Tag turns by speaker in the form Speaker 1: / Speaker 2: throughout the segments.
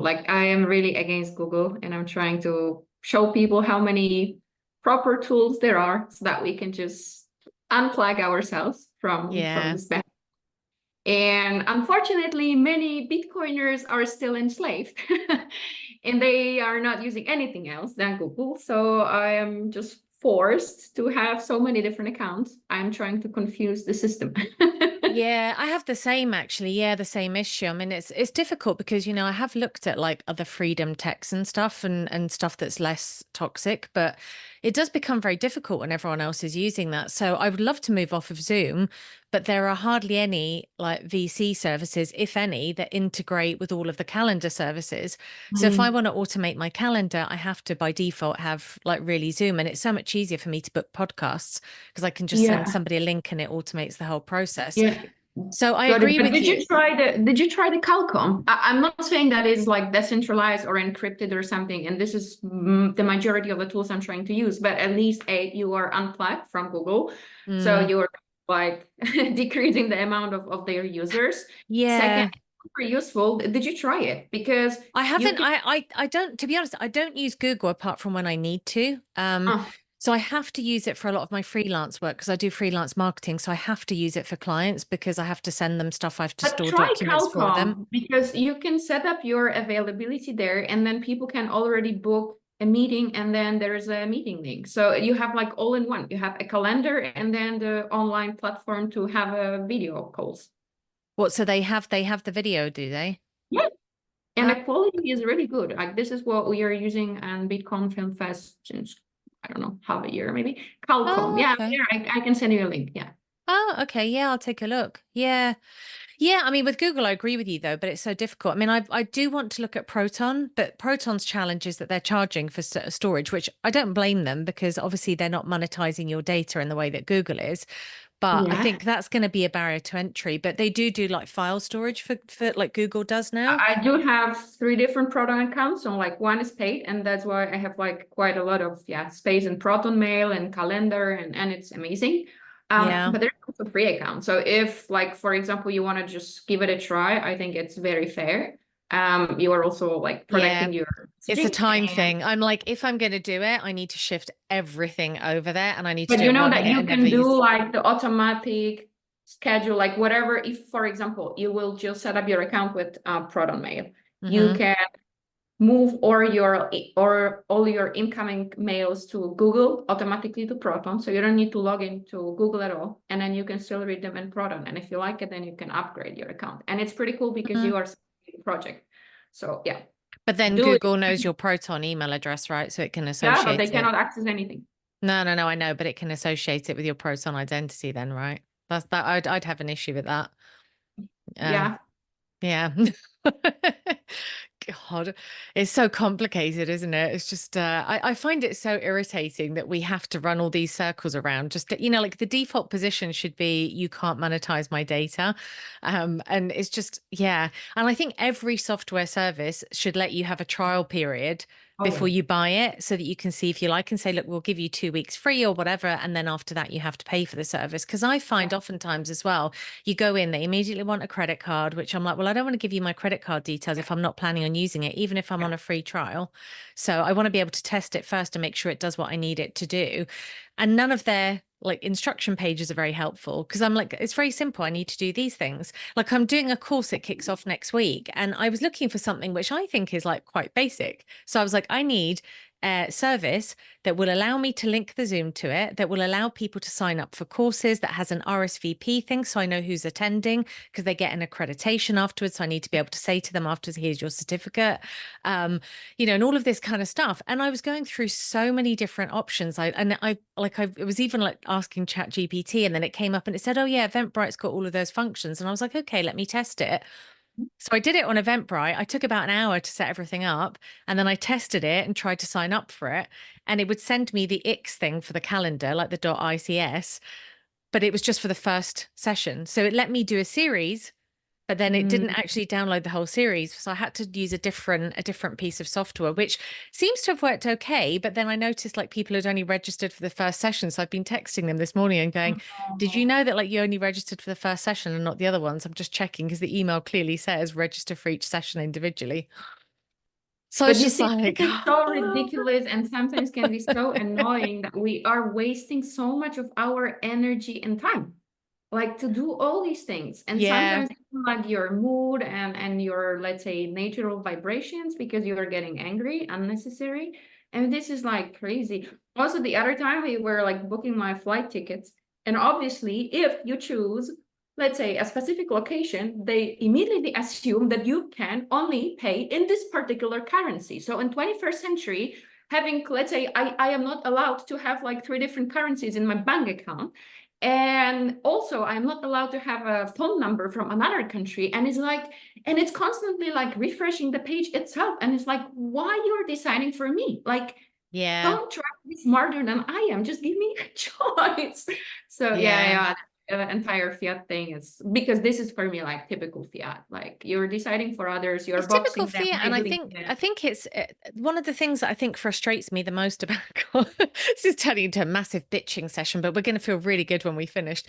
Speaker 1: Google. Like I am really against Google, and I'm trying to show people how many proper tools there are so that we can just unplug ourselves from
Speaker 2: Yeah.
Speaker 1: this bad. And unfortunately, many Bitcoiners are still enslaved and they are not using anything else than Google. So I am just forced to have so many different accounts. I'm trying to confuse the system.
Speaker 2: Yeah, I have the same actually. Yeah, the same issue. I mean, it's difficult because, you know, I have looked at like other freedom techs and stuff and stuff that's less toxic, but it does become very difficult when everyone else is using that. So I would love to move off of Zoom, but there are hardly any like VC services, if any, that integrate with all of the calendar services. So if I
Speaker 1: Mm.
Speaker 2: want to automate my calendar, I have to by default have like really Zoom, and it's so much easier for me to book podcasts because I can just send
Speaker 1: Yeah,
Speaker 2: somebody a link and it automates the whole process.
Speaker 1: yeah.
Speaker 2: So I
Speaker 1: Got it.
Speaker 2: agree
Speaker 1: But
Speaker 2: with you.
Speaker 1: did you try the Qualcomm? I'm not saying that is like decentralized or encrypted or something, and this is the majority of the tools I'm trying to use, but at least you are unplugged from Google. So
Speaker 2: Mm,
Speaker 1: you are like decreasing the amount of their users. Second,
Speaker 2: yeah.
Speaker 1: super useful. Did you try it? Because
Speaker 2: I
Speaker 1: you
Speaker 2: haven't
Speaker 1: can
Speaker 2: I don't, to be honest, I don't use Google apart from when I need to.
Speaker 1: uh,
Speaker 2: So I have to use it for a lot of my freelance work because I do freelance marketing. So I have to use it for clients because I have to send them stuff. I have to
Speaker 1: but
Speaker 2: store
Speaker 1: try
Speaker 2: documents for them.
Speaker 1: Qualcomm because you can set up your availability there and then people can already book a meeting and then there's a meeting link. So you have like all in one. You have a calendar and then the online platform to have a video calls.
Speaker 2: What, so they have the video, do they?
Speaker 1: Yeah. And
Speaker 2: Oh,
Speaker 1: the quality is really good. Like this is what we are using on Bitcoin Film Fest since I don't know, half a year maybe. Qualcomm.
Speaker 2: oh,
Speaker 1: Yeah,
Speaker 2: okay.
Speaker 1: there I can send you a link. Yeah.
Speaker 2: Oh, okay. Yeah, I'll take a look. Yeah. Yeah, I mean, with Google, I agree with you though, but it's so difficult. I mean, I do want to look at Proton, but Proton's challenge is that they're charging for storage, which I don't blame them because obviously they're not monetizing your data in the way that Google is. But I
Speaker 1: Yeah.
Speaker 2: think that's going to be a barrier to entry. But they do like file storage for like Google does now.
Speaker 1: I do have three different Proton accounts. So like one is paid, and that's why I have like quite a lot of space in Proton Mail and Calendar, and it's amazing.
Speaker 2: Yeah.
Speaker 1: But there's also free account. So if like for example you want to just give it a try, I think it's very fair. You are also like
Speaker 2: Yeah.
Speaker 1: protecting your
Speaker 2: It's a
Speaker 1: messaging,
Speaker 2: time
Speaker 1: and
Speaker 2: thing. I'm like, if I'm going to do it, I need to shift everything over there and I need to
Speaker 1: but
Speaker 2: do
Speaker 1: you
Speaker 2: it
Speaker 1: know
Speaker 2: one
Speaker 1: that
Speaker 2: minute
Speaker 1: you
Speaker 2: and never
Speaker 1: can
Speaker 2: use.
Speaker 1: do like the automatic schedule, like whatever. If for example you will just set up your account with Proton Mail, you
Speaker 2: Hmm.
Speaker 1: can move or all your incoming mails to Google automatically to Proton. So you don't need to log into Google at all. And then you can still read them in Proton. And if you like it, then you can upgrade your account. And it's pretty cool because you are a project. So yeah,
Speaker 2: But then
Speaker 1: do it.
Speaker 2: Google knows your Proton email address, right? So it can
Speaker 1: Yeah, but they
Speaker 2: associate it.
Speaker 1: cannot access anything.
Speaker 2: No, no, no, I know, but it can associate it with your Proton identity then, right? That's that I'd have an issue with that. Um,
Speaker 1: Yeah.
Speaker 2: yeah. God, it's so complicated, isn't it? It's just I find it so irritating that we have to run all these circles around. Just to, like the default position should be you can't monetize my data. And it's just, yeah. And I think every software service should let you have a trial period
Speaker 1: Oh
Speaker 2: before
Speaker 1: yeah.
Speaker 2: you buy it so that you can see if you like and say, look, we'll give you 2 weeks free or whatever. And then after that, you have to pay for the service. Because I find oftentimes as well, you go in, they immediately want a credit card, which I'm like, well, I don't want to give you my credit card details if I'm not planning on using it, even if I'm on a free trial. So I want to be able to test it first and make sure it does what I need it to do. And none of their like instruction pages are very helpful because I'm like, it's very simple. I need to do these things. Like I'm doing a course that kicks off next week and I was looking for something which I think is like quite basic. So I was like, I need a service that will allow me to link the Zoom to it, that will allow people to sign up for courses, that has an RSVP thing so I know who's attending because they get an accreditation afterwards. So I need to be able to say to them afterwards, here's your certificate, and all of this kind of stuff. And I was going through so many different options. I was even like asking Chat GPT and then it came up and it said, oh yeah, Eventbrite's got all of those functions. And I was like, okay, let me test it. So I did it on Eventbrite. I took about an hour to set everything up and then I tested it and tried to sign up for it. And it would send me the X thing for the calendar, like the .ics, but it was just for the first session. So it let me do a series, but then it didn't
Speaker 1: Mm.
Speaker 2: actually download the whole series. So I had to use a different piece of software, which seems to have worked okay. But then I noticed like people had only registered for the first session. So I've been texting them this morning and going, did you know that like you only registered for the first session and not the other ones? I'm just checking because the email clearly says register for each session individually. So
Speaker 1: But
Speaker 2: it's
Speaker 1: you
Speaker 2: just
Speaker 1: see,
Speaker 2: like,
Speaker 1: this is so ridiculous and sometimes can be so annoying that we are wasting so much of our energy and time, like to do all these things. And
Speaker 2: yeah,
Speaker 1: sometimes even like your mood and your, let's say, natural vibrations, because you are getting angry, unnecessary. And this is like crazy. Also, the other time we were like booking my flight tickets. And obviously, if you choose, let's say, a specific location, they immediately assume that you can only pay in this particular currency. So in 21st century, having, let's say, I am not allowed to have like 3 different currencies in my bank account. And also, I'm not allowed to have a phone number from another country. And it's like, and it's constantly like refreshing the page itself. And it's like, why you're deciding for me? Like,
Speaker 2: yeah,
Speaker 1: don't try to be smarter than I am. Just give me a choice. So
Speaker 2: yeah.
Speaker 1: yeah, entire fiat thing is, because this is for me like typical fiat. Like you're deciding for others, you're
Speaker 2: It's typical
Speaker 1: boxing them,
Speaker 2: fiat, and I
Speaker 1: labeling
Speaker 2: think
Speaker 1: them.
Speaker 2: it's one of the things that I think frustrates me the most about this is turning into a massive bitching session, but we're going to feel really good when we finished.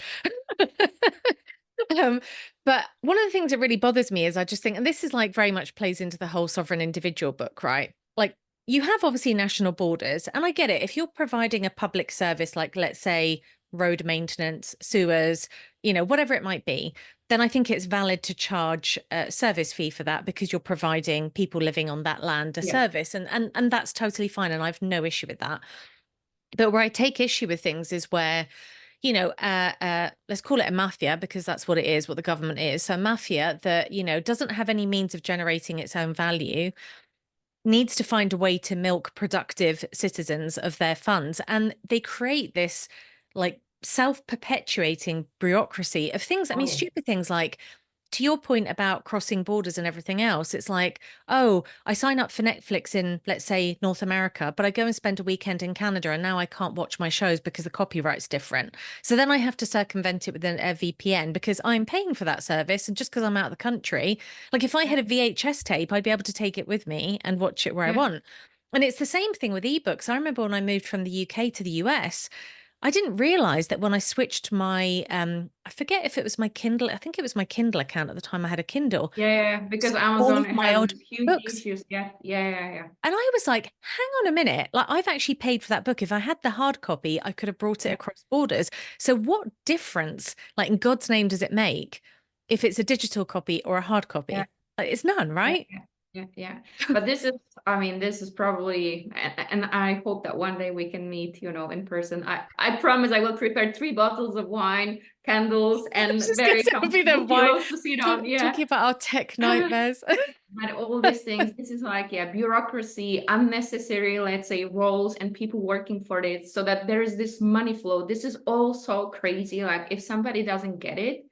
Speaker 2: Um, but one of the things that really bothers me is I just think, and this is like very much plays into the whole sovereign individual book, right? Like you have obviously national borders, and I get it. If you're providing a public service, like let's say road maintenance, sewers, whatever it might be, then I think it's valid to charge a service fee for that because you're providing people living on that land a
Speaker 1: Yeah,
Speaker 2: service, and that's totally fine, and I've no issue with that. But where I take issue with things is where let's call it a mafia because that's what it is, what the government is. So a mafia that, doesn't have any means of generating its own value needs to find a way to milk productive citizens of their funds. And they create this like self-perpetuating bureaucracy of things. I mean,
Speaker 1: oh,
Speaker 2: stupid things like, to your point about crossing borders and everything else, it's like, oh, I sign up for Netflix in, let's say, North America, but I go and spend a weekend in Canada and now I can't watch my shows because the copyright's different. So then I have to circumvent it with a VPN because I'm paying for that service. And just because I'm out of the country, like if I
Speaker 1: yeah,
Speaker 2: had a VHS tape, I'd be able to take it with me and watch it where I
Speaker 1: yeah,
Speaker 2: want. And it's the same thing with ebooks. I remember when I moved from the UK to the US, I didn't realize that when I switched my I forget if it was my Kindle, I think it was my Kindle account at the time I had a Kindle.
Speaker 1: yeah, because
Speaker 2: All
Speaker 1: Amazon
Speaker 2: of my
Speaker 1: has
Speaker 2: old
Speaker 1: this huge
Speaker 2: books.
Speaker 1: issues. Yeah, yeah, yeah, yeah.
Speaker 2: And I was like, hang on a minute. Like I've actually paid for that book. If I had the hard copy, I could have brought it
Speaker 1: Yeah,
Speaker 2: across borders. So what difference, like in God's name, does it make if it's a digital copy or a hard
Speaker 1: yeah.
Speaker 2: copy? Like, it's none,
Speaker 1: Yeah,
Speaker 2: right?
Speaker 1: yeah, yeah, yeah. But this is, I mean, this is probably, and I hope that one day we can meet, in person. I promise I will prepare 3 bottles of wine, candles,
Speaker 2: I was
Speaker 1: and
Speaker 2: just gonna
Speaker 1: very
Speaker 2: say it'll be the
Speaker 1: comfortable
Speaker 2: wine
Speaker 1: pillows to sit on. Yeah.
Speaker 2: talking about our tech nightmares.
Speaker 1: But all these things, this is like, yeah, bureaucracy, unnecessary, let's say, roles and people working for this, so that there is this money flow. This is all so crazy. Like, if somebody doesn't get it,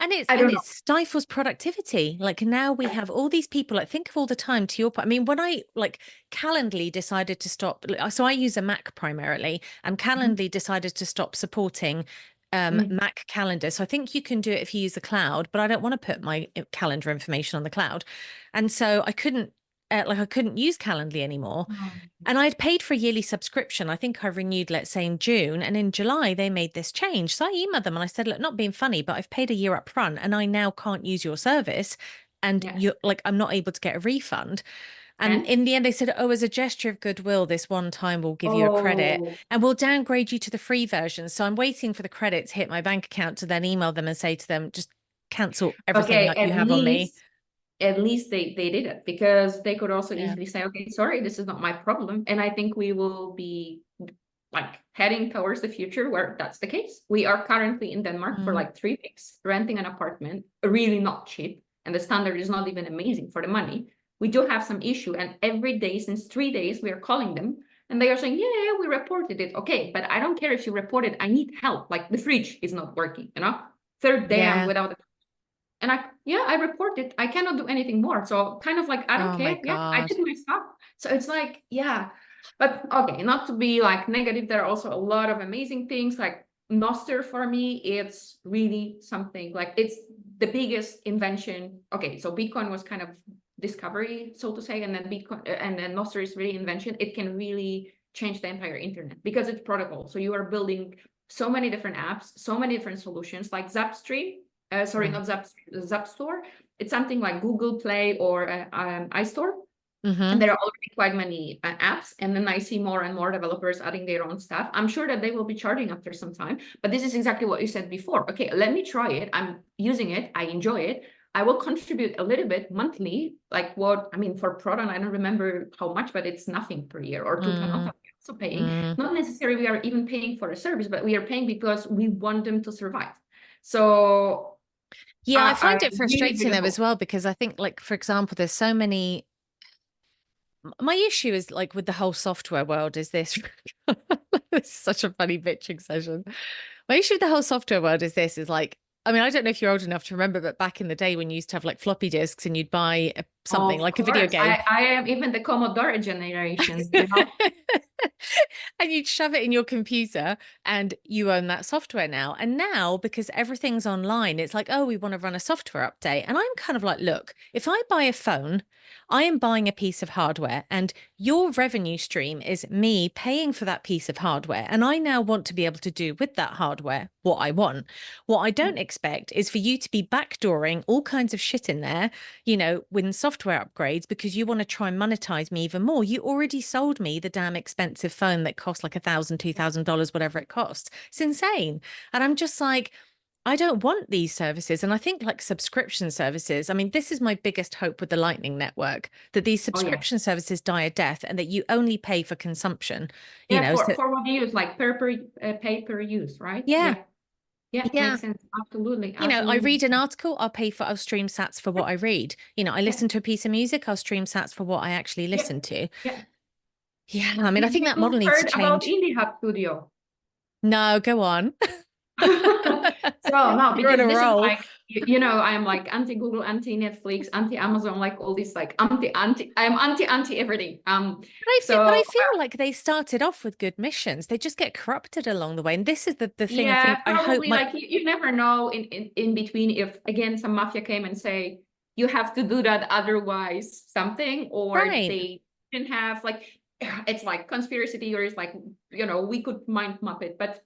Speaker 2: And
Speaker 1: I don't
Speaker 2: it
Speaker 1: know.
Speaker 2: stifles productivity. Like now we have all these people, like think of all the time to your point. I mean, when I like Calendly decided to stop, so I use a Mac primarily, and
Speaker 1: Mhm.
Speaker 2: Calendly decided to stop supporting
Speaker 1: Mm,
Speaker 2: Mac calendar. So I think you can do it if you use the cloud, but I don't want to put my calendar information on the cloud. And so I couldn't I couldn't use Calendly anymore.
Speaker 1: mm,
Speaker 2: And I'd paid for a yearly subscription. I think I renewed, let's say in June, and in July they made this change. So I emailed them and I said, look, not being funny, but I've paid a year up front and I now can't use your service. And
Speaker 1: yeah.
Speaker 2: you're like, I'm not able to get a refund. And
Speaker 1: And
Speaker 2: in the end, they said, oh, as a gesture of goodwill, this one time we'll give you a credit
Speaker 1: oh,
Speaker 2: and we'll downgrade you to the free version. So I'm waiting for the credit to hit my bank account to then email them and say to them, just cancel everything
Speaker 1: okay,
Speaker 2: that you have on me.
Speaker 1: at least they did it, because they could also
Speaker 2: Yeah.
Speaker 1: easily say, okay, sorry, this is not my problem. And I think we will be like heading towards the future where that's the case. We are currently in Denmark for
Speaker 2: Mm.
Speaker 1: like 3 weeks, renting an apartment, really not cheap, and the standard is not even amazing for the money. We do have some issue, and every day since 3 days we are calling them, and they are saying, yeah, we reported it. Okay, but I don't care if you reported, I need help. Like the fridge is not working, 3rd day I'm
Speaker 2: Yeah.
Speaker 1: without. And I report it. I cannot do anything more. So kind of like, I don't
Speaker 2: Oh my
Speaker 1: care. Yeah, I
Speaker 2: God.
Speaker 1: did my stuff. So it's like, yeah. But okay, not to be like negative, there are also a lot of amazing things. Like Noster for me, it's really something, like it's the biggest invention. Okay, so Bitcoin was kind of discovery, so to say, and then Bitcoin and then Noster is really invention. It can really change the entire internet because it's protocol. So you are building so many different apps, so many different solutions, like Zapstream. Sorry,
Speaker 2: Mm.
Speaker 1: not Zap Store. It's something like Google Play or iStore. And there are already quite many apps, and then I see more and more developers adding their own stuff. I'm sure that they will be charging after some time, but this is exactly what you said before. Okay, let me try it. I'm using it. I enjoy it. I will contribute a little bit monthly, like what, I mean, for Proton, I don't remember how much, but it's nothing per year, or Tutanota, we're also paying. Not necessarily we are even paying for a service, but we are paying because we want them to survive. So
Speaker 2: yeah, I find
Speaker 1: I
Speaker 2: it
Speaker 1: really,
Speaker 2: frustrating
Speaker 1: really
Speaker 2: though as
Speaker 1: hope.
Speaker 2: well, because I think, like, for example, there's so many. My issue is like with the whole software world is this. This is such a funny bitching session. My issue with the whole software world is this, is like, I mean, I don't know if you're old enough to remember, but back in the day when you used to have like floppy disks and you'd buy something
Speaker 1: Of
Speaker 2: like a video
Speaker 1: course,
Speaker 2: game.
Speaker 1: I am even the Commodore generation, you know.
Speaker 2: And you'd shove it in your computer and you own that software now. And now, because everything's online, it's like, oh, we want to run a software update. And I'm kind of like, look, if I buy a phone, I am buying a piece of hardware, and your revenue stream is me paying for that piece of hardware. And I now want to be able to do with that hardware what I want. What I don't expect is for you to be backdooring all kinds of shit in there, you know, with software upgrades, because you want to try and monetize me even more. You already sold me the damn expensive phone that costs like $1,000, $2,000, whatever it costs. It's insane. And I'm just like, I don't want these services. And I think like subscription services, I mean, this is my biggest hope with the Lightning Network, that these
Speaker 1: Oh yeah.
Speaker 2: subscription services die a death and that you only pay for consumption, you
Speaker 1: Yeah,
Speaker 2: know. So
Speaker 1: for what you use, like pay per use, right?
Speaker 2: yeah,
Speaker 1: Yeah. Yeah,
Speaker 2: yeah.
Speaker 1: makes sense. Absolutely.
Speaker 2: You know, I
Speaker 1: Absolutely.
Speaker 2: read an article, I'll stream sats for what I read. You know, I
Speaker 1: Yeah.
Speaker 2: listen to a piece of music, I'll stream sats for what I actually
Speaker 1: Yeah.
Speaker 2: listen to.
Speaker 1: Yeah.
Speaker 2: Yeah, I mean, I
Speaker 1: Have
Speaker 2: think that
Speaker 1: you
Speaker 2: model needs to
Speaker 1: heard about
Speaker 2: change.
Speaker 1: Indie Hub Studio?
Speaker 2: No, go on.
Speaker 1: So no,
Speaker 2: You're on
Speaker 1: because
Speaker 2: a
Speaker 1: this is
Speaker 2: roll.
Speaker 1: like, you know, I'm like anti-Google, anti-Netflix, anti-Amazon, like all this, like I'm anti everything.
Speaker 2: But
Speaker 1: So
Speaker 2: I feel like they started off with good missions. They just get corrupted along the way. And this is the thing I
Speaker 1: yeah,
Speaker 2: think I hope
Speaker 1: probably
Speaker 2: my
Speaker 1: like you never know in between if again some mafia came and say you have to do that otherwise something, or
Speaker 2: right.
Speaker 1: they didn't have like it's like conspiracy theories, like, you know, we could mind map it, but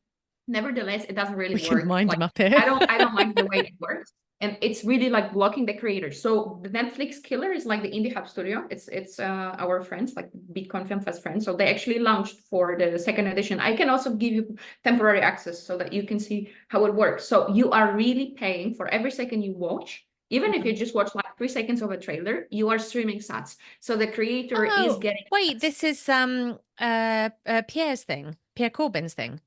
Speaker 1: nevertheless it doesn't really
Speaker 2: We can
Speaker 1: work.
Speaker 2: mind
Speaker 1: Like
Speaker 2: them up here.
Speaker 1: I don't like the way it works. And it's really like blocking the creators. So the Netflix killer is like the Indie Hub Studio. It's our friends, like Bitcoin Film Fest friends. So they actually launched for the second edition. I can also give you temporary access so that you can see how it works. So you are really paying for every second you watch. Even if you just watch like 3 seconds of a trailer, you are streaming sats. So the creator is
Speaker 2: Oh,
Speaker 1: getting
Speaker 2: wait,
Speaker 1: sats.
Speaker 2: this is Pierre's thing, Pierre Corbyn's thing.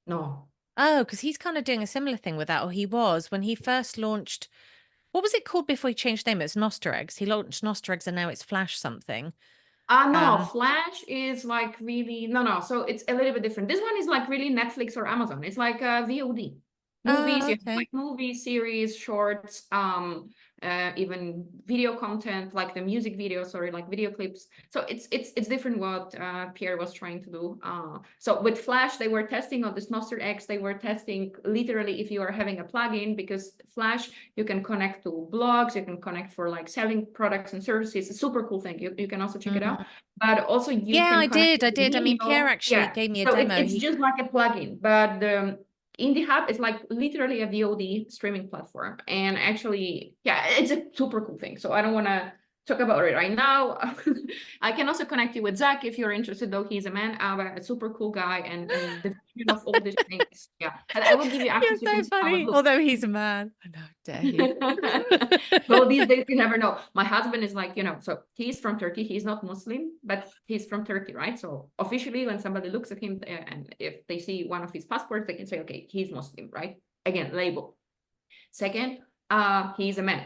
Speaker 1: No.
Speaker 2: Oh, because he's kind of doing a similar thing with that, or he was when he first launched. What was it called before he changed name? It's Noster Eggs. He launched Noster Eggs and now it's Flash something.
Speaker 1: No,
Speaker 2: Um,
Speaker 1: Flash is like really no. So it's a little bit different. This one is like really Netflix or Amazon. It's like VOD movies.
Speaker 2: oh,
Speaker 1: You have
Speaker 2: okay.
Speaker 1: like movie series, shorts, even video content, like the music videos or like video clips. So it's different what Pierre was trying to do. So with Flash, they were testing on this Noster X. They were testing literally if you are having a plugin, because Flash you can connect to blogs, you can connect for like selling products and services. It's a super cool thing. You can also check it out. But also you
Speaker 2: Yeah,
Speaker 1: can
Speaker 2: I
Speaker 1: connect
Speaker 2: did.
Speaker 1: to
Speaker 2: I did. I mean, Pierre
Speaker 1: video.
Speaker 2: actually
Speaker 1: Yeah.
Speaker 2: gave me a
Speaker 1: So
Speaker 2: demo.
Speaker 1: it's just like a plugin, but the Indie Hub is like literally a VOD streaming platform. And actually, yeah, it's a super cool thing. So I don't want to talk about it right now. I can also connect you with Zach if you're interested, though he's a man, but a super cool guy, and the vision of all these things. Yeah. And I will give you
Speaker 2: You're
Speaker 1: access. You can
Speaker 2: so
Speaker 1: see how it
Speaker 2: funny.
Speaker 1: looks.
Speaker 2: Although he's a man. I know, dare he?
Speaker 1: So these days you never know. My husband is like, you know, so he's from Turkey. He's not Muslim, but he's from Turkey, right? So officially, when somebody looks at him and if they see one of his passports, they can say, okay, he's Muslim, right? Again, label. Second, he's a man.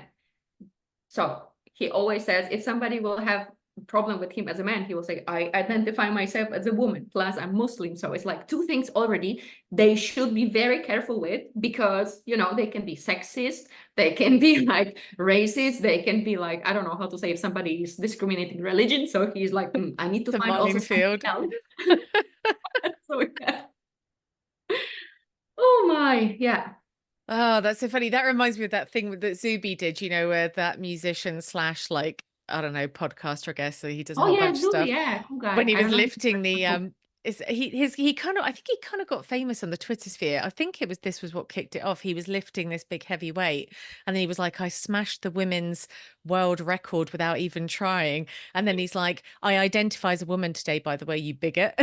Speaker 1: So he always says if somebody will have a problem with him as a man, he will say, I identify myself as a woman, plus I'm Muslim. So it's like two things already they should be very careful with, because, you know, they can be sexist, they can be like racist, they can be like, I don't know how to say if somebody is discriminating religion. So he's like, I need to
Speaker 2: The
Speaker 1: find also something
Speaker 2: minefield.
Speaker 1: else. So yeah. Oh my, yeah.
Speaker 2: Oh, that's so funny. That reminds me of that thing that Zuby did, you know, where that musician slash like, I don't know, podcaster, I guess. So he does a
Speaker 1: Oh
Speaker 2: whole
Speaker 1: yeah,
Speaker 2: bunch of
Speaker 1: Zuby,
Speaker 2: stuff.
Speaker 1: yeah, cool
Speaker 2: When
Speaker 1: guy.
Speaker 2: he
Speaker 1: I
Speaker 2: was
Speaker 1: don't know.
Speaker 2: lifting the he kind of, I think he kind of got famous on the Twitter sphere. I think this was what kicked it off. He was lifting this big heavy weight, and then he was like, I smashed the women's world record without even trying. And then he's like, I identify as a woman today, by the way, you bigot.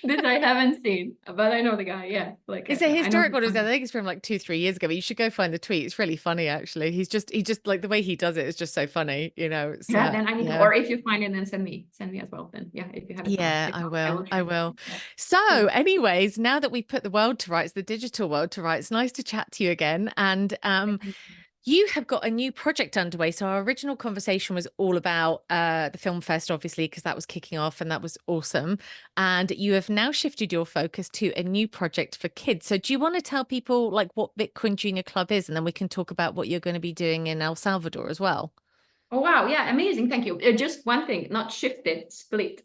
Speaker 1: This I haven't seen, but I know the guy. Yeah, like
Speaker 2: It's a
Speaker 1: I know
Speaker 2: historic
Speaker 1: his
Speaker 2: one. I
Speaker 1: content.
Speaker 2: think it's from like 2-3 years ago, but you should go find the tweet. It's really funny, actually. He just like the way he does it is just so funny, you know. It's
Speaker 1: Yeah, then I need to,
Speaker 2: yeah.
Speaker 1: or if you find it, then send me as well. Then yeah, if you have it on
Speaker 2: Yeah, I
Speaker 1: TikTok, I
Speaker 2: will.
Speaker 1: will
Speaker 2: I
Speaker 1: share it.
Speaker 2: will.
Speaker 1: Yeah.
Speaker 2: So, anyways, now that we put the world to rights, the digital world to rights, nice to chat to you again. And you have got a new project underway. So our original conversation was all about the film fest, obviously, because that was kicking off and that was awesome. And you have now shifted your focus to a new project for kids. So do you want to tell people like what Bitcoin Junior Club is, and then we can talk about what you're going to be doing in El Salvador as well?
Speaker 1: Oh wow, yeah, amazing. Thank you. Just one thing, not shifted, split.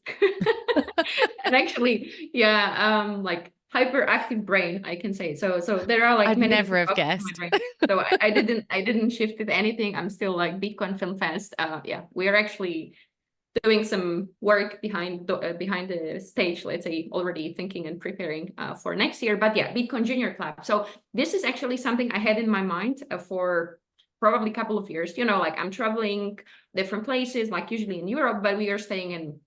Speaker 1: And actually, yeah, like hyperactive brain, I can say. So there are like
Speaker 2: I'd
Speaker 1: many
Speaker 2: never
Speaker 1: different
Speaker 2: have
Speaker 1: options in my
Speaker 2: guessed.
Speaker 1: brain. So I didn't shift it anything. I'm still like Bitcoin Film Fest. Yeah, we are actually doing some work behind the stage, let's say, already thinking and preparing for next year. But yeah, Bitcoin Junior Club. So this is actually something I had in my mind for probably a couple of years. You know, like I'm traveling different places, like usually in Europe, but we are staying in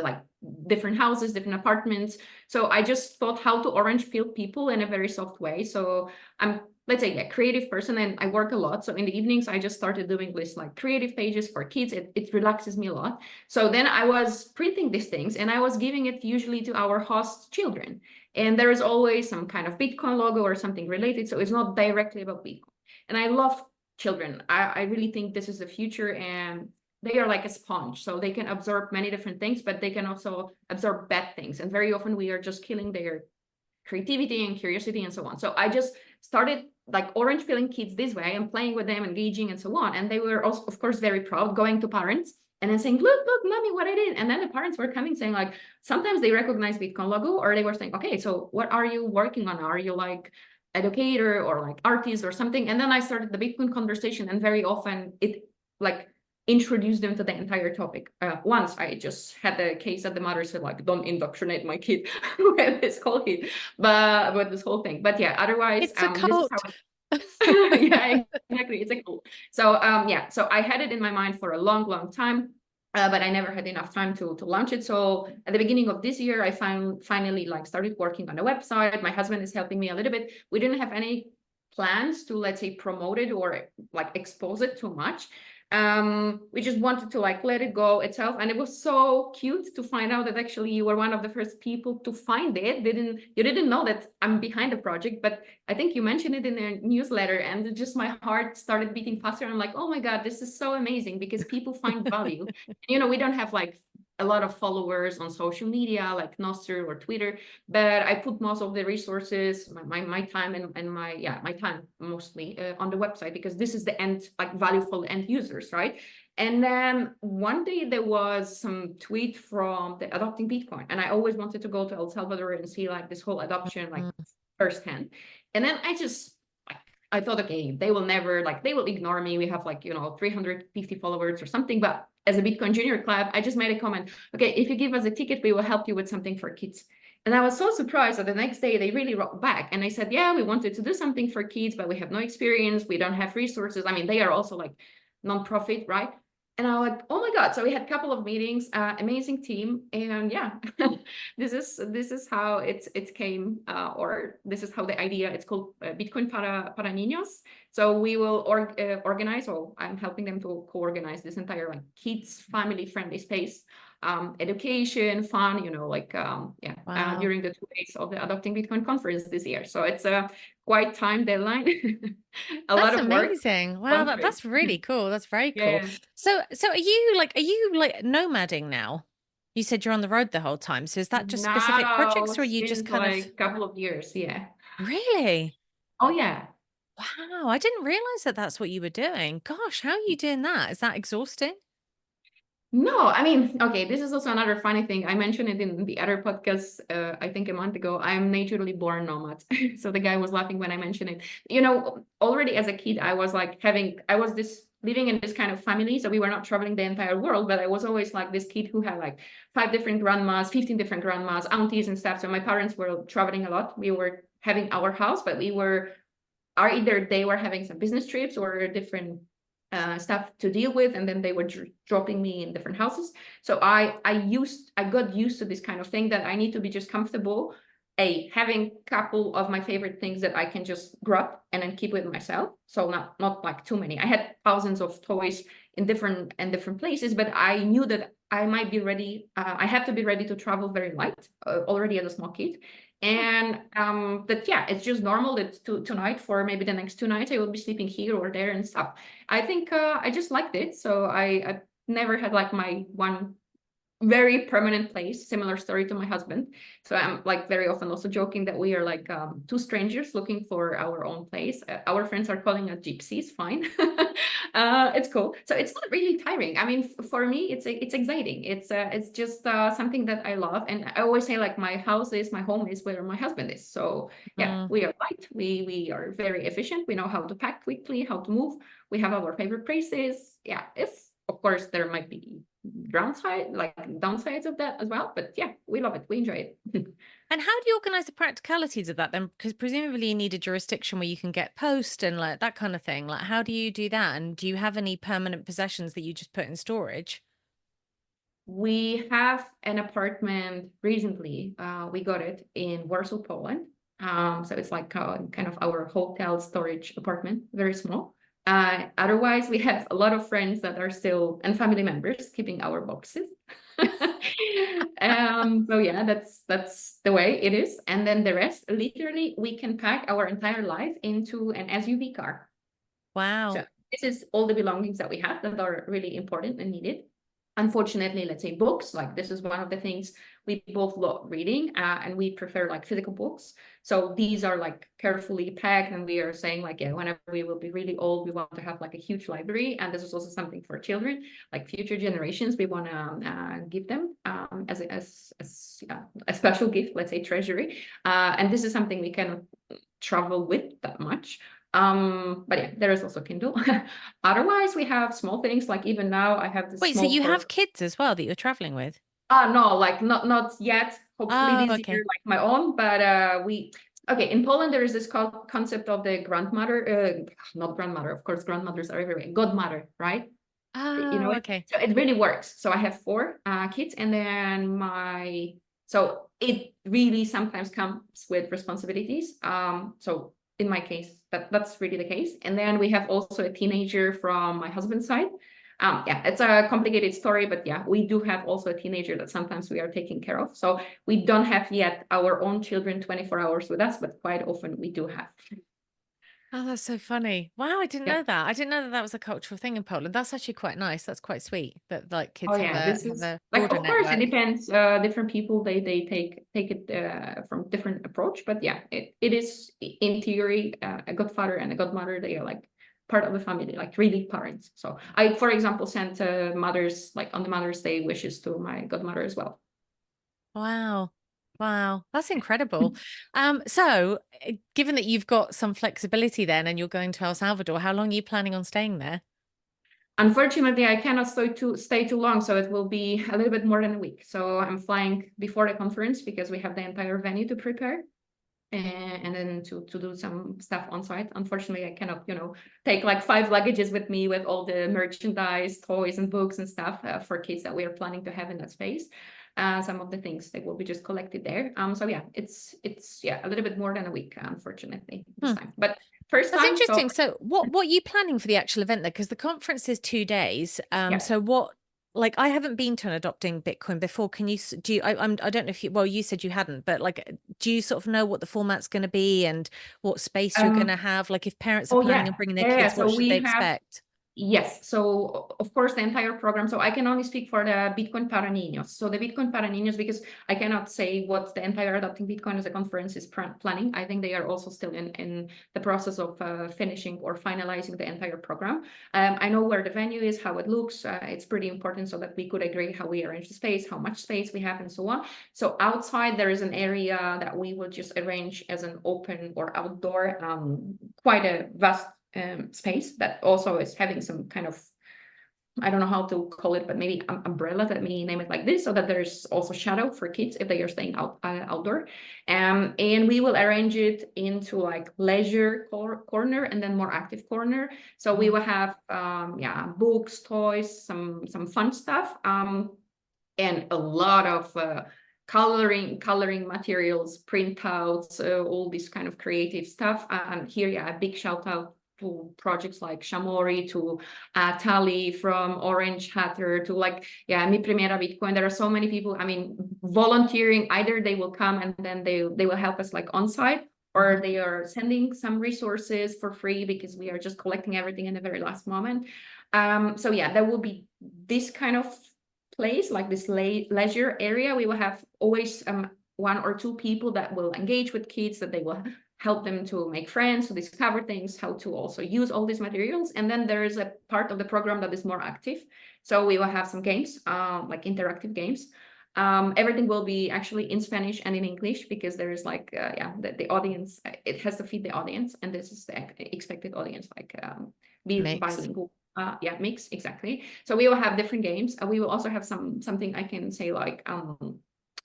Speaker 1: like different houses, different apartments. So I just thought how to orange peel people in a very soft way. So I'm, let's say, a creative person and I work a lot. So in the evenings, I just started doing this like creative pages for kids. It relaxes me a lot. So then I was printing these things and I was giving it usually to our host children. And there is always some kind of Bitcoin logo or something related. So it's not directly about Bitcoin. And I love children. I really think this is the future, and they are like a sponge, so they can absorb many different things, but they can also absorb bad things, and very often we are just killing their creativity and curiosity and so on. So I just started like orange peeling kids this way and playing with them, engaging and so on, and they were also, of course, very proud, going to parents and then saying, look mommy, what I did. And then the parents were coming saying, like, sometimes they recognize Bitcoin logo, or they were saying, okay, so what are you working on? Are you like educator or like artist or something? And then I started the Bitcoin conversation, and very often it like introduced them to the entire topic. Once I just had the case that the mother said, like, don't indoctrinate my kid with this whole kid, but with this whole thing. But yeah, otherwise,
Speaker 2: It's a
Speaker 1: this is
Speaker 2: cult.
Speaker 1: how yeah, exactly. It's a cool. So yeah, so I had it in my mind for a long time. But I never had enough time to launch it. So at the beginning of this year, I finally like started working on a website. My husband is helping me a little bit. We didn't have any plans to, let's say, promote it or like expose it too much. We just wanted to like let it go itself, and it was so cute to find out that actually you were one of the first people to find it. You didn't know that I'm behind the project, but I think you mentioned it in their newsletter, and just my heart started beating faster. I'm like, oh my god, this is so amazing because people find value. You know, we don't have like a lot of followers on social media like Nostr or Twitter, but I put most of the resources, my time and my time mostly on the website, because this is the end, like, value for the end users, right? And then one day there was some tweet from the Adopting Bitcoin, and I always wanted to go to El Salvador and see like this whole adoption like firsthand. And then I thought, okay, they will never, like, they will ignore me. We have like, 350 followers or something. But as a Bitcoin Junior Club, I just made a comment. Okay, if you give us a ticket, we will help you with something for kids. And I was so surprised that the next day they really wrote back. And I said, yeah, we wanted to do something for kids, but we have no experience. We don't have resources. I mean, they are also like nonprofit, right? And I was like, oh my God. So we had a couple of meetings, amazing team. And yeah, this is how it came, or this is how the idea, it's called Bitcoin Para Niños. So we will organize, or I'm helping them to co-organize this entire like kids family friendly space, education, fun,
Speaker 2: Wow.
Speaker 1: during the 2 days of the Adopting Bitcoin conference this year. So it's a quite time deadline, a lot
Speaker 2: That's
Speaker 1: of work.
Speaker 2: amazing. Wow,
Speaker 1: Fun trip.
Speaker 2: that's really cool. That's very cool.
Speaker 1: Yeah.
Speaker 2: So are you like nomading now? You said you're on the road the whole time. So is that just specific
Speaker 1: Now,
Speaker 2: projects, or are you just
Speaker 1: since
Speaker 2: kind of
Speaker 1: like a couple of years, yeah.
Speaker 2: really?
Speaker 1: Oh yeah.
Speaker 2: Wow, I didn't realize that that's what you were doing. Gosh, how are you doing that? Is that exhausting?
Speaker 1: No, I mean, okay, this is also another funny thing. I mentioned it in the other podcast, I think a month ago. I'm naturally born nomad. So the guy was laughing when I mentioned it. Already as a kid, I was like I was this living in this kind of family. So we were not traveling the entire world, but I was always like this kid who had like 5 different grandmas, 15 different grandmas, aunties and stuff. So my parents were traveling a lot. We were having our house, but either they were having some business trips or different stuff to deal with, and then they were dropping me in different houses. So I got used to this kind of thing, that I need to be just comfortable having a couple of my favorite things that I can just grab and then keep with myself. So not like too many. I had thousands of toys in different places, but I knew that I might be ready. I have to be ready to travel very light already as a small kid. And but yeah, it's just normal that tonight, for maybe the next 2 nights, I will be sleeping here or there and stuff. I think I just liked it. So I never had like my one very permanent place. Similar story to my husband. So I'm like very often also joking that we are like 2 strangers looking for our own place. Our friends are calling us gypsies. Fine. It's cool. So it's not really tiring. I mean, for me, it's exciting. It's just something that I love. And I always say, like, my home is where my husband is. So yeah, we are light. We are very efficient. We know how to pack quickly, how to move. We have our favorite places. Yeah, of course there might be downsides of that as well, but yeah, we love it, we enjoy it.
Speaker 2: And how do you organize the practicalities of that then? Because presumably you need a jurisdiction where you can get post and like that kind of thing. Like, how do you do that? And do you have any permanent possessions that you just put in storage?
Speaker 1: We have an apartment recently. We got it in Warsaw, Poland. So it's like kind of our hotel storage apartment, very small. Otherwise, we have a lot of friends that are still, and family members, keeping our boxes. So yeah, that's the way it is. And then the rest, literally, we can pack our entire life into an SUV car.
Speaker 2: Wow.
Speaker 1: So this is all the belongings that we have that are really important and needed. Unfortunately, let's say books, like this is one of the things we both love reading, and we prefer like physical books. So these are like carefully packed, and we are saying like, yeah, whenever we will be really old, we want to have like a huge library. And this is also something for children, like future generations, we want to give them as a special gift, let's say treasury. And this is something we cannot travel with that much. But yeah, there is also Kindle. Otherwise, we have small things, like even now I have this
Speaker 2: Wait, so
Speaker 1: small
Speaker 2: you have kids as well that you're traveling with?
Speaker 1: no, like not yet. Hopefully
Speaker 2: Oh,
Speaker 1: this
Speaker 2: okay.
Speaker 1: year, like my own. But okay, in Poland there is this concept of the grandmother, not grandmother, of course, grandmothers are everywhere. Godmother, right? You know
Speaker 2: Oh,
Speaker 1: it.
Speaker 2: okay.
Speaker 1: So it really works. So I have 4 kids, and then so it really sometimes comes with responsibilities. So in my case, that's really the case. And then we have also a teenager from my husband's side. Yeah, it's a complicated story, but yeah, we do have also a teenager that sometimes we are taking care of. So we don't have yet our own children 24 hours with us, but quite often we do have.
Speaker 2: Oh, that's so funny. Wow, I didn't
Speaker 1: Yeah.
Speaker 2: know that. I didn't know that that was a cultural thing in Poland. That's actually quite nice. That's quite sweet that like
Speaker 1: Oh
Speaker 2: kids
Speaker 1: yeah, this
Speaker 2: have
Speaker 1: is
Speaker 2: a
Speaker 1: like,
Speaker 2: broader
Speaker 1: of course, it
Speaker 2: network.
Speaker 1: depends. Different people, they take it from different approach, but yeah, it is in theory a godfather and a godmother. They are like part of the family, like really parents. So I, for example, sent mothers, like on the Mother's Day, wishes to my godmother as well.
Speaker 2: Wow. Wow, that's incredible. So given that you've got some flexibility then and you're going to El Salvador, how long are you planning on staying there?
Speaker 1: Unfortunately, I cannot stay too long, so it will be a little bit more than a week. So I'm flying before the conference because we have the entire venue to prepare. And then to do some stuff on site. Unfortunately, I cannot, take like 5 luggages with me with all the merchandise, toys and books and stuff for kids that we are planning to have in that space. Some of the things that will be just collected there. So yeah, it's a little bit more than a week, unfortunately, this time. But first
Speaker 2: That's
Speaker 1: time, so
Speaker 2: interesting. So what are you planning for the actual event there? Because the conference is 2 days.
Speaker 1: yeah.
Speaker 2: So what, like, I haven't been to an adopting Bitcoin before. Can you do you, I don't know if you, well, you said you hadn't, but like, do you sort of know what the format's going to be and what space you're going to have? Like, if parents are
Speaker 1: Oh
Speaker 2: planning
Speaker 1: yeah,
Speaker 2: on bringing their
Speaker 1: yeah.
Speaker 2: kids,
Speaker 1: So
Speaker 2: what should
Speaker 1: we
Speaker 2: they
Speaker 1: have.
Speaker 2: expect?
Speaker 1: Yes, so of course the entire program. So I can only speak for the Bitcoin Para Niños. So the Bitcoin Para Niños, because I cannot say what the entire Adopting Bitcoin as a conference is planning. I think they are also still in the process of finishing or finalizing the entire program. I know where the venue is, how it looks. It's pretty important so that we could agree how we arrange the space, how much space we have, and so on. So outside there is an area that we will just arrange as an open or outdoor, quite a vast space that also is having some kind of, I don't know how to call it, but maybe umbrella, let me name it like this, so that there's also shadow for kids if they are staying outdoor. And we will arrange it into like leisure corner and then more active corner. So we will have books, toys, some fun stuff, and a lot of coloring materials, printouts, all this kind of creative stuff. And here, a big shout out to projects like Shamori, to Tali from Orange Hatter, to like, Mi Primera Bitcoin. There are so many people, I mean, volunteering. Either they will come and then they will help us like on site, or they are sending some resources for free because we are just collecting everything in the very last moment. So there will be this kind of place, like this leisure area. We will have always 1 or 2 people that will engage with kids, that they will help them to make friends, to discover things, how to also use all these materials. And then there is a part of the program that is more active. So we will have some games, like interactive games. Everything will be actually in Spanish and in English, because there is like, the audience, it has to feed the audience. And this is the expected audience, like be bilingual. Mix, exactly. So we will have different games. We will also have something I can say like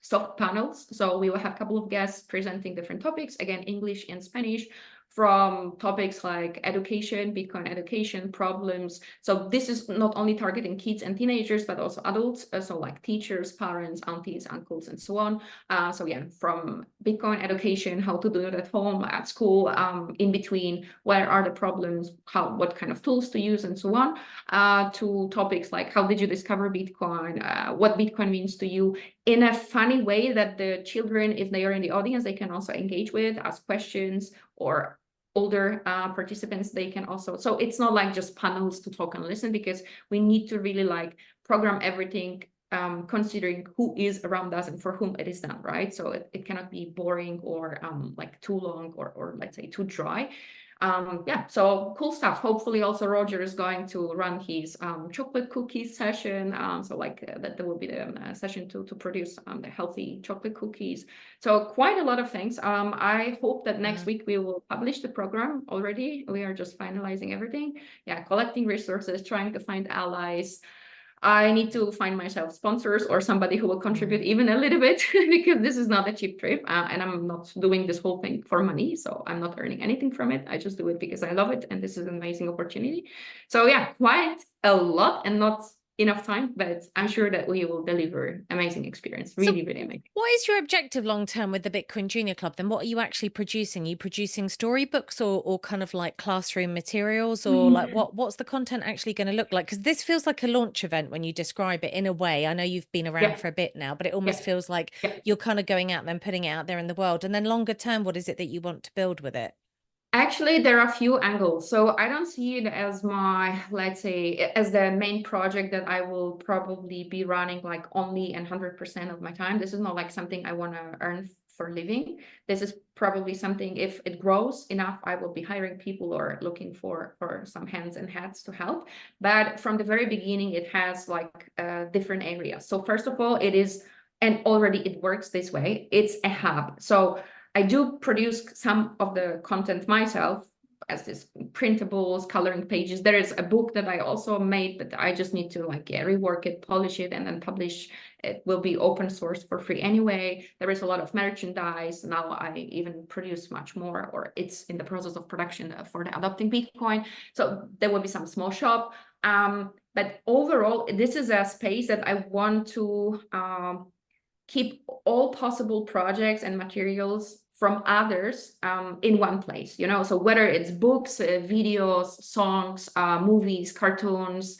Speaker 1: soft panels. So we will have a couple of guests presenting different topics, again, English and Spanish, from topics like education, Bitcoin education, problems. So this is not only targeting kids and teenagers, but also adults. So like teachers, parents, aunties, uncles, and so on. From Bitcoin education, how to do it at home, at school, in between, where are the problems, what kind of tools to use, and so on, to topics like how did you discover Bitcoin, what Bitcoin means to you, in a funny way that the children, if they are in the audience, they can also engage with, ask questions, or older participants, they can also. So it's not like just panels to talk and listen, because we need to really like program everything, considering who is around us and for whom it is done, right? So it cannot be boring or like too long, or let's say too dry. So cool stuff. Hopefully also Roger is going to run his chocolate cookies session. So like that will be the session to produce the healthy chocolate cookies. So quite a lot of things. I hope that next week we will publish the program already. We are just finalizing everything. Collecting resources, trying to find allies. I need to find myself sponsors or somebody who will contribute even a little bit, because this is not a cheap trip, and I'm not doing this whole thing for money. So I'm not earning anything from it. I just do it because I love it, and this is an amazing opportunity. So quite a lot and not enough time, but I'm sure that we will deliver amazing experience. Really amazing.
Speaker 2: What is your objective long term with the Bitcoin Junior Club then? What are you actually producing? Are you producing storybooks or kind of like classroom materials, or like what's the content actually going to look like? Because this feels like a launch event when you describe it in a way. I know you've been around for a bit now, but it almost feels like you're kind of going out there and putting it out there in the world. And then longer term, what is it that you want to build with it?
Speaker 1: Actually, there are a few angles. So I don't see it as my, let's say, as the main project that I will probably be running like only and 100% of my time. This is not like something I want to earn for a living. This is probably something, if it grows enough, I will be hiring people or looking for some hands and hats to help. But from the very beginning, it has like different areas. So first of all, it is, and already it works this way, it's a hub. So I do produce some of the content myself, as this printables, coloring pages. There is a book that I also made, but I just need to like rework it, polish it, and then publish. It will be open source for free anyway. There is a lot of merchandise. Now I even produce much more, or it's in the process of production for the Adopting Bitcoin. So there will be some small shop. But overall, this is a space that I want to keep all possible projects and materials from others in one place, so whether it's books, videos, songs, movies, cartoons,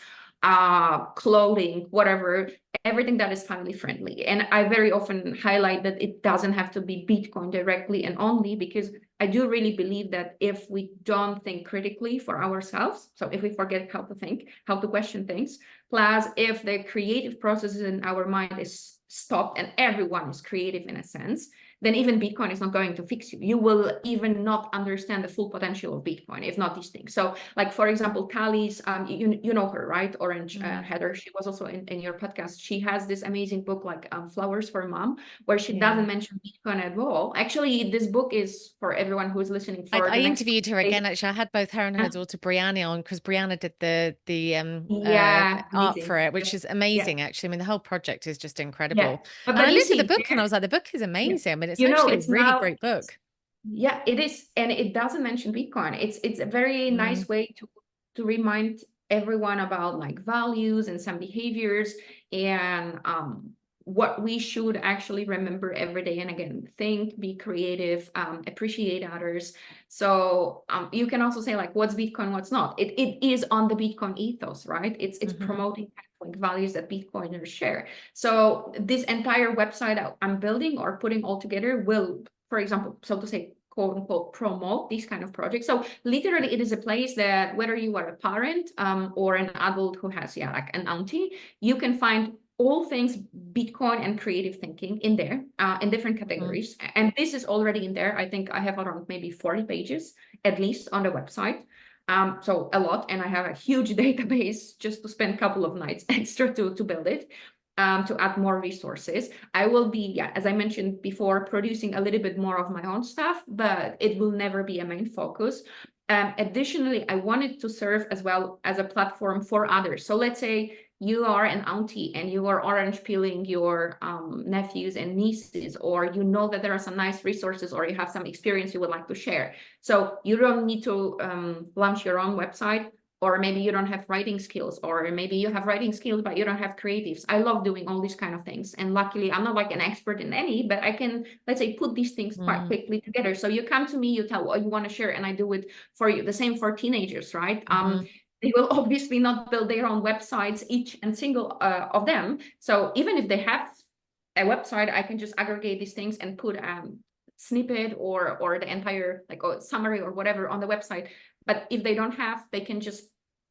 Speaker 1: clothing, whatever, everything that is family friendly. And I very often highlight that it doesn't have to be Bitcoin directly and only, because I do really believe that if we don't think critically for ourselves, so if we forget how to think, how to question things, plus if the creative processes in our mind is stopped and everyone is creative in a sense, then even Bitcoin is not going to fix you. You will even not understand the full potential of Bitcoin if not these things. So like, for example, Kali's, you know her, right? Orange Heather, she was also in your podcast. She has this amazing book like Flowers for Mom, where she doesn't mention Bitcoin at all. Actually, this book is for everyone who's listening for
Speaker 2: I
Speaker 1: the next
Speaker 2: interviewed her again. Actually, I had both her and her daughter Brianna on, because Brianna did the art
Speaker 1: amazing.
Speaker 2: for it, which is amazing. Actually, I mean, the whole project is just incredible.
Speaker 1: But
Speaker 2: And I
Speaker 1: you
Speaker 2: looked at the
Speaker 1: see,
Speaker 2: book and I was like, the book is amazing. I mean, it's
Speaker 1: you know,
Speaker 2: actually a
Speaker 1: it's
Speaker 2: really
Speaker 1: now
Speaker 2: great book.
Speaker 1: Yeah, it is, and it doesn't mention Bitcoin. It's a very nice way to remind everyone about like values and some behaviors, and what we should actually remember every day. And again, think, be creative, appreciate others. So you can also say like, what's Bitcoin, what's not. It is on the Bitcoin ethos, right? It's promoting like values that Bitcoiners share. So this entire website that I'm building or putting all together will, for example, so to say, quote unquote, promote these kind of projects. So literally it is a place that whether you are a parent or an adult who has, like an auntie, you can find all things Bitcoin and creative thinking in there in different categories. And this is already in there. I think I have around maybe 40 pages at least on the website. So a lot, and I have a huge database just to spend a couple of nights extra to build it. To add more resources. I will be, as I mentioned before, producing a little bit more of my own stuff, but it will never be a main focus. Additionally, I wanted to serve as well as a platform for others. So let's say you are an auntie and you are orange peeling your nephews and nieces, or you know that there are some nice resources, or you have some experience you would like to share. So you don't need to launch your own website. Or maybe you don't have writing skills, or maybe you have writing skills, but you don't have creatives. I love doing all these kind of things. And luckily, I'm not like an expert in any, but I can, let's say, put these things quite quickly together. So you come to me, you tell what you want to share, and I do it for you. The same for teenagers, right? They will obviously not build their own websites, each and single of them. So even if they have a website, I can just aggregate these things and put snippet or the entire like summary or whatever on the website. But if they don't have, they can just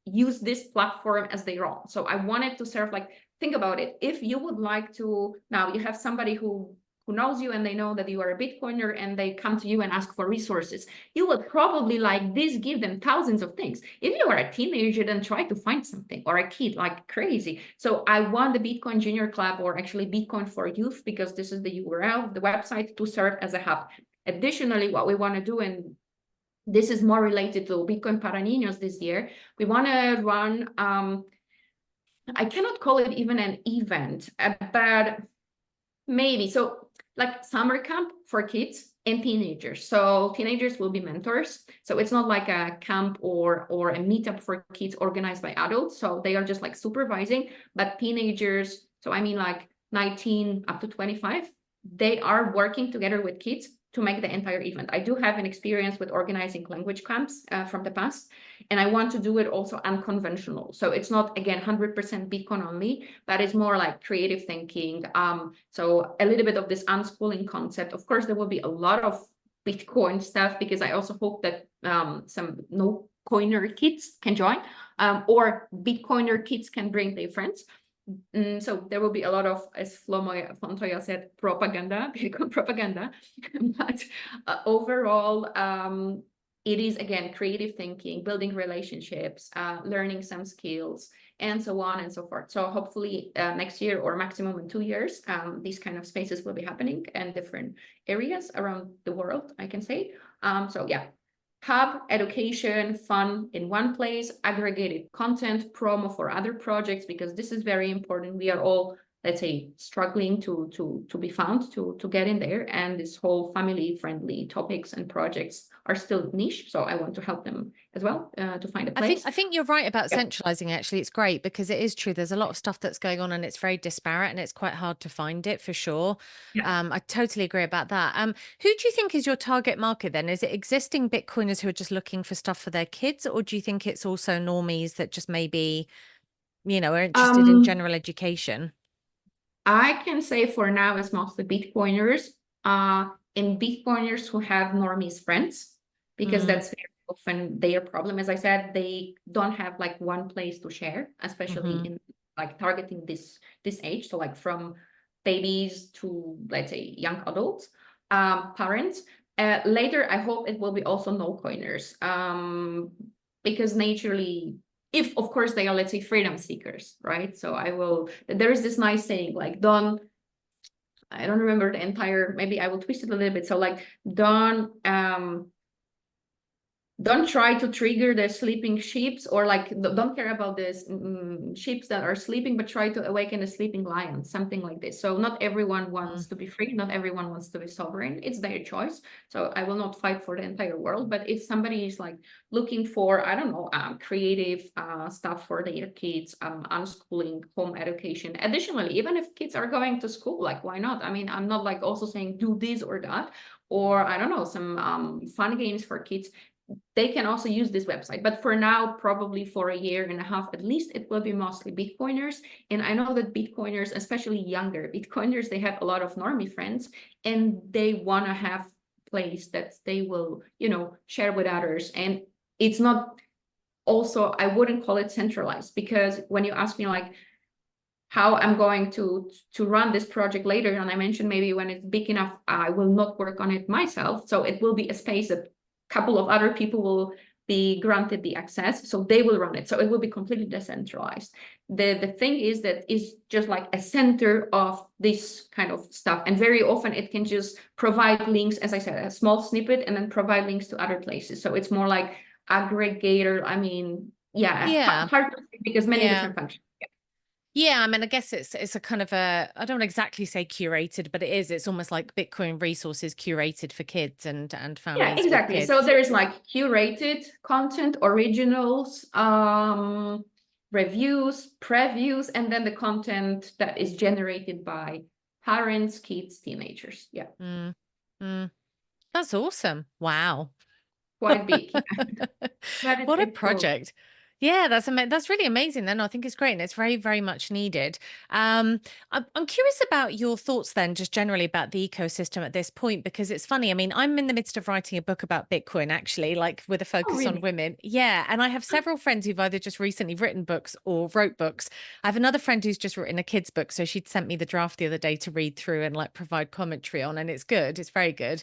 Speaker 1: use this platform as their own. So I wanted to serve, like, think about it. If you would like to, now you have somebody who knows you and they know that you are a Bitcoiner and they come to you and ask for resources, you would probably like this, give them thousands of things. If you are a teenager, then try to find something, or a kid like crazy. So I want the Bitcoin Junior Club, or actually Bitcoin for Youth, because this is the URL of the website, to serve as a hub. Additionally, what we want to do, and this is more related to Bitcoin Para Niños this year, we want to run, I cannot call it even an event, but maybe, so like summer camp for kids and teenagers. So teenagers will be mentors. So it's not like a camp or a meetup for kids organized by adults. So they are just like supervising, but teenagers, so I mean like 19 up to 25, they are working together with kids to make the entire event. I do have an experience with organizing language camps from the past, and I want to do it also unconventional. So it's not, again, 100% Bitcoin only, but it's more like creative thinking. So a little bit of this unschooling concept. Of course, there will be a lot of Bitcoin stuff, because I also hope that some no coiner kids can join, or Bitcoiner kids can bring their friends. So there will be a lot of, as Montoya said, propaganda, Bitcoin propaganda. But overall, it is, again, creative thinking, building relationships, learning some skills, and so on and so forth. So hopefully next year, or maximum in 2 years, these kind of spaces will be happening in different areas around the world, I can say. So yeah. Hub, education, fun in one place, aggregated content, promo for other projects, because this is very important. We are all, let's say, struggling to be found, to get in there, and this whole family-friendly topics and projects are still niche. So I want to help them as well to find a place.
Speaker 2: I think you're right about centralizing. Actually, it's great, because it is true. There's a lot of stuff that's going on, and it's very disparate, and it's quite hard to find it, for sure. I totally agree about that. Who do you think is your target market then? Is it existing Bitcoiners who are just looking for stuff for their kids, or do you think it's also normies that just maybe, are interested in general education?
Speaker 1: I can say for now it's mostly Bitcoiners, and Bitcoiners who have normies friends, because that's very often their problem. As I said, they don't have like one place to share, especially in like targeting this age. So like from babies to, let's say, young adults. parents. Later, I hope it will be also no coiners, because naturally, if of course they are, let's say, freedom seekers, right? So there is this nice saying like, I don't remember the entire, maybe I will twist it a little bit. So like, don't try to trigger the sleeping sheeps, or like don't care about the sheeps that are sleeping, but try to awaken the sleeping lion, something like this. So not everyone wants to be free, not everyone wants to be sovereign. It's their choice. So I will not fight for the entire world, but if somebody is like looking for, I don't know, creative stuff for their kids, unschooling, home education. Additionally, even if kids are going to school, like why not? I mean, I'm not like also saying do this or that, or I don't know, some fun games for kids. They can also use this website, but for now, probably for a year and a half at least, it will be mostly Bitcoiners. And I know that Bitcoiners, especially younger Bitcoiners, they have a lot of normie friends, and they want to have place that they will, share with others. And it's not, also, I wouldn't call it centralized, because when you ask me like how I'm going to run this project later, and I mentioned maybe when it's big enough, I will not work on it myself. So it will be a space that couple of other people will be granted the access, so they will run it. So it will be completely decentralized. The thing is that is just like a center of this kind of stuff, and very often it can just provide links, as I said, a small snippet, and then provide links to other places. So it's more like aggregator. I mean,
Speaker 2: Yeah.
Speaker 1: hard to say because many different functions.
Speaker 2: Yeah, I mean, I guess it's a kind of I don't exactly say curated, but it is. It's almost like Bitcoin resources curated for kids and
Speaker 1: Yeah,
Speaker 2: families with
Speaker 1: exactly.
Speaker 2: kids.
Speaker 1: So there is like curated content, originals, reviews, previews, and then the content that is generated by parents, kids, teenagers. Yeah,
Speaker 2: That's awesome. Wow.
Speaker 1: quite big. Yeah. But
Speaker 2: What a
Speaker 1: it's cool.
Speaker 2: project. Yeah, that's really amazing. Then I think it's great, and it's very, very much needed. I'm curious about your thoughts then, just generally about the ecosystem at this point, because it's funny. I mean, I'm in the midst of writing a book about Bitcoin, actually, like with a
Speaker 1: Oh,
Speaker 2: focus on
Speaker 1: really?
Speaker 2: women. Yeah, and I have several friends who've either just recently written books or wrote books. I have another friend who's just written a kid's book, so she'd sent me the draft the other day to read through and like provide commentary on, and it's good. It's very good.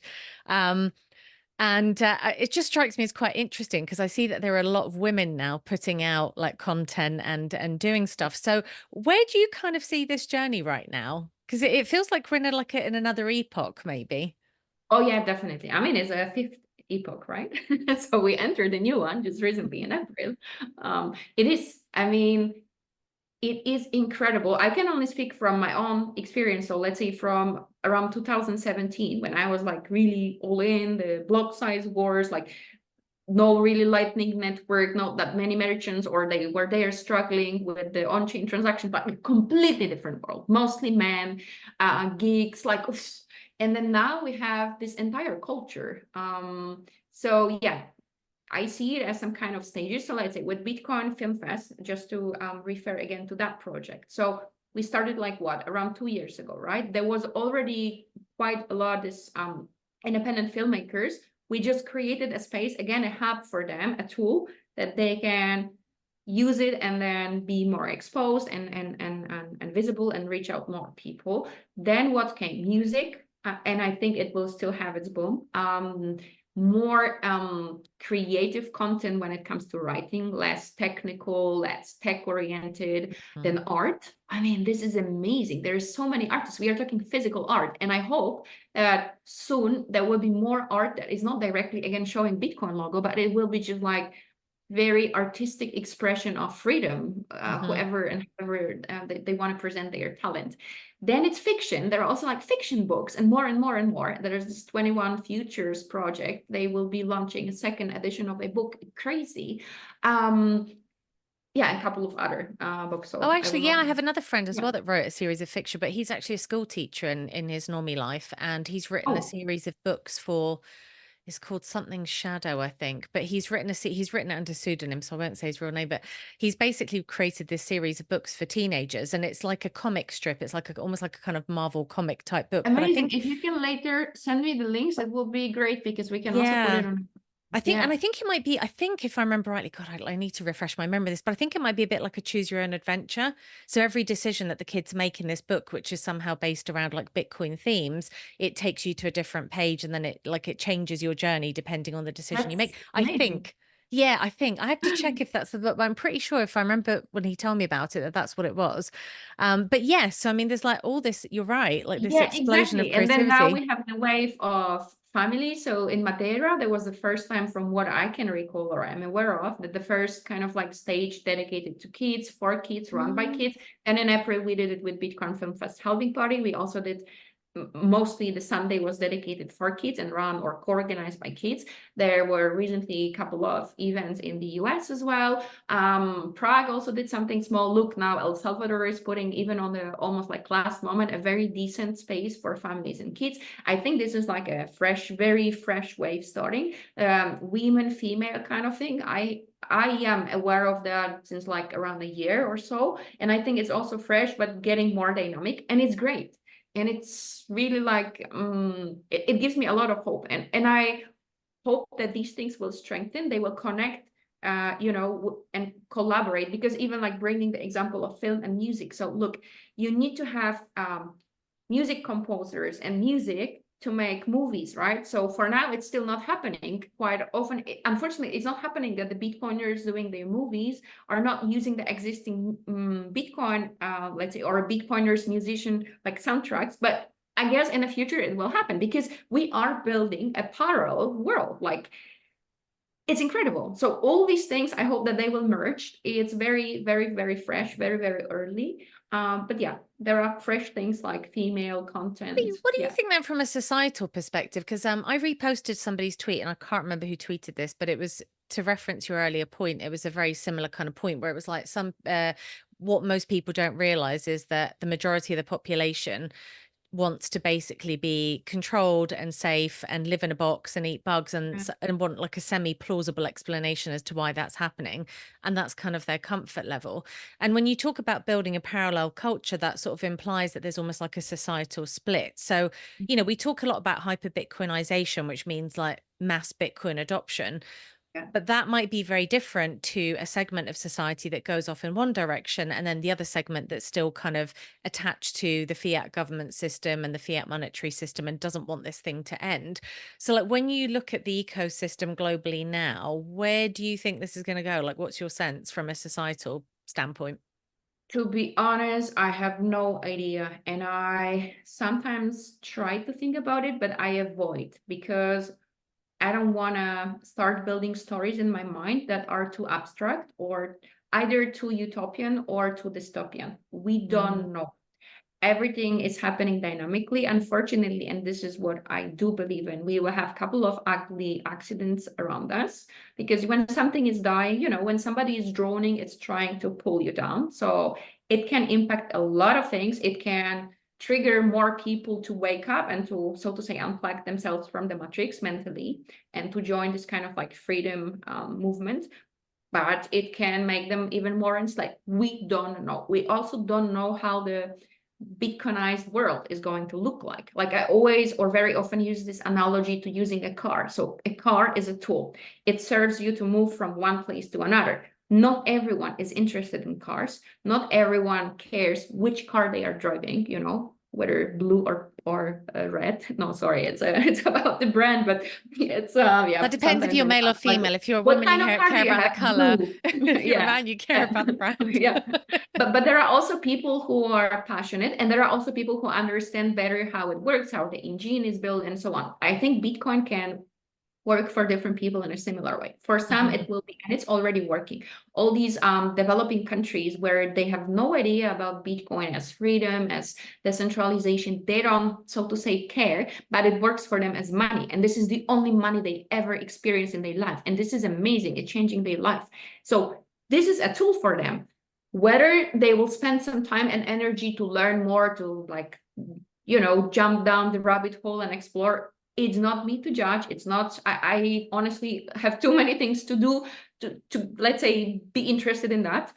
Speaker 2: And it just strikes me as quite interesting because I see that there are a lot of women now putting out like content and doing stuff. So where do you kind of see this journey right now? Because it feels like we're in in another epoch, maybe.
Speaker 1: Oh, yeah, definitely. I mean, it's a fifth epoch, right? So we entered a new one just recently in April. It is, I mean, it is incredible. I can only speak from my own experience. So let's say from around 2017, when I was like really all in the block size wars, like no really lightning network, not that many merchants, or they were there struggling with the on-chain transaction, but a completely different world, mostly men, geeks, like, oof. And then now we have this entire culture. So yeah, I see it as some kind of stages. So let's say with Bitcoin Film Fest, just to refer again to that project. So we started like what, around 2 years ago, right? There was already quite a lot of this independent filmmakers. We just created a space, again, a hub for them, a tool that they can use it and then be more exposed and visible and reach out more people. Then what came? Music. And I think it will still have its boom. More creative content when it comes to writing, less technical, less tech oriented than art. I mean, this is amazing. There is so many artists. We are talking physical art, and I hope that soon there will be more art that is not directly again showing Bitcoin logo, but it will be just like very artistic expression of freedom, whoever and however they want to present their talent. Then it's fiction. There are also like fiction books and more and more and more. There's this 21 Futures project. They will be launching a second edition of a book. Crazy. Yeah, a couple of other books. So
Speaker 2: Oh,
Speaker 1: I will
Speaker 2: actually, yeah,
Speaker 1: not.
Speaker 2: I have another friend as
Speaker 1: Yeah.
Speaker 2: well that wrote a series of fiction, but he's actually a school teacher in his normie life, and he's written a
Speaker 1: Oh,
Speaker 2: series of books for. It's called something Shadow, I think, but he's written he's written it under pseudonym, so I won't say his real name. But he's basically created this series of books for teenagers, and it's like a comic strip. It's like almost like a kind of Marvel comic type book. But I
Speaker 1: amazing.
Speaker 2: think,
Speaker 1: If you can later send me the links, it will be great because we can also put
Speaker 2: yeah,
Speaker 1: it on.
Speaker 2: I think, and I think it might be, I think if I remember rightly, God, I need to refresh my memory of this, but I think it might be a bit like a choose your own adventure. So every decision that the kids make in this book, which is somehow based around like Bitcoin themes, it takes you to a different page, and then it changes your journey depending on the decision you make.
Speaker 1: That's
Speaker 2: I
Speaker 1: amazing.
Speaker 2: think, yeah, I think I have to check if that's the book, but I'm pretty sure if I remember when he told me about it, that that's what it was. But yes, I mean, there's like all this, you're right, like this
Speaker 1: Yeah,
Speaker 2: explosion of
Speaker 1: exactly. And then now
Speaker 2: creativity.
Speaker 1: we have the wave of family. So in Madeira, there was the first time from what I can recall or I'm aware of, that the first kind of like stage dedicated to kids, for kids, run by
Speaker 2: Mm.
Speaker 1: kids. And in April, we did it with Bitcoin Film Fest Halving Party. We also did mostly the Sunday was dedicated for kids and run or co-organized by kids. There were recently a couple of events in the US as well. Prague also did something small. Look, now El Salvador is putting, even on the almost like last moment, a very decent space for families and kids. I think this is like a fresh, very fresh wave starting. Women, female kind of thing. I am aware of that since like around a year or so. And I think it's also fresh, but getting more dynamic. And it's great. And it's really like, it gives me a lot of hope. And I hope that these things will strengthen, they will connect, and collaborate, because even like bringing the example of film and music. So look, you need to have music composers and music to make movies, right? So for now, it's still not happening quite often. Unfortunately, it's not happening that the Bitcoiners doing their movies are not using the existing Bitcoin, let's say, or a Bitcoiners musician like soundtracks. But I guess in the future it will happen, because we are building a parallel world. Like, it's incredible. So all these things, I hope that they will merge. It's very, very, very fresh, very, very early. But yeah, there are fresh things like female content.
Speaker 2: What do you
Speaker 1: Yeah.
Speaker 2: think then from a societal perspective? Because I reposted somebody's tweet and I can't remember who tweeted this, but it was to reference your earlier point. It was a very similar kind of point where it was like what most people don't realize is that the majority of the population wants to basically be controlled and safe and live in a box and eat bugs and want like a semi-plausible explanation as to why that's happening, and that's kind of their comfort level. And when you talk about building a parallel culture, that sort of implies that there's almost like a societal split. So we talk a lot about hyper Bitcoinization, which means like mass Bitcoin adoption.
Speaker 1: Yeah.
Speaker 2: But that might be very different to a segment of society that goes off in one direction, and then the other segment that's still kind of attached to the fiat government system and the fiat monetary system and doesn't want this thing to end. So like when you look at the ecosystem globally now, where do you think this is going to go? Like, what's your sense from a societal standpoint?
Speaker 1: To be honest, I have no idea. And I sometimes try to think about it, but I avoid, because I don't want to start building stories in my mind that are too abstract, or either too utopian or too dystopian. We don't know. Everything is happening dynamically, unfortunately, and this is what I do believe in. We will have a couple of ugly accidents around us, because when something is dying, when somebody is droning, it's trying to pull you down. So it can impact a lot of things. It can trigger more people to wake up and to, so to say, unplug themselves from the matrix mentally and to join this kind of like freedom movement. But it can make them even more enslaved. We don't know. We also don't know how the Bitcoinized world is going to look like. Like I always or very often use this analogy to using a car. So a car is a tool. It serves you to move from one place to another. Not everyone is interested in cars. Not everyone cares which car they are driving, whether blue or red. No, sorry, it's about the brand, but it's
Speaker 2: That depends if
Speaker 1: sometimes
Speaker 2: you're
Speaker 1: it's
Speaker 2: male or
Speaker 1: like,
Speaker 2: female. If you're a
Speaker 1: what
Speaker 2: woman,
Speaker 1: kind of car do
Speaker 2: care
Speaker 1: you
Speaker 2: about the
Speaker 1: have?
Speaker 2: color.
Speaker 1: Blue.
Speaker 2: If you're a
Speaker 1: Yeah.
Speaker 2: man, you care about the brand.
Speaker 1: Yeah. But there are also people who are passionate, and there are also people who understand better how it works, how the engine is built, and so on. I think Bitcoin can work for different people in a similar way. For some, it will be, and it's already working. All these developing countries where they have no idea about Bitcoin as freedom, as decentralization, they don't, so to say, care, but it works for them as money. And this is the only money they ever experience in their life. And this is amazing. It's changing their life. So this is a tool for them. Whether they will spend some time and energy to learn more, to like, jump down the rabbit hole and explore, it's not me to judge. It's not, I honestly have too many things to do to let's say, be interested in that.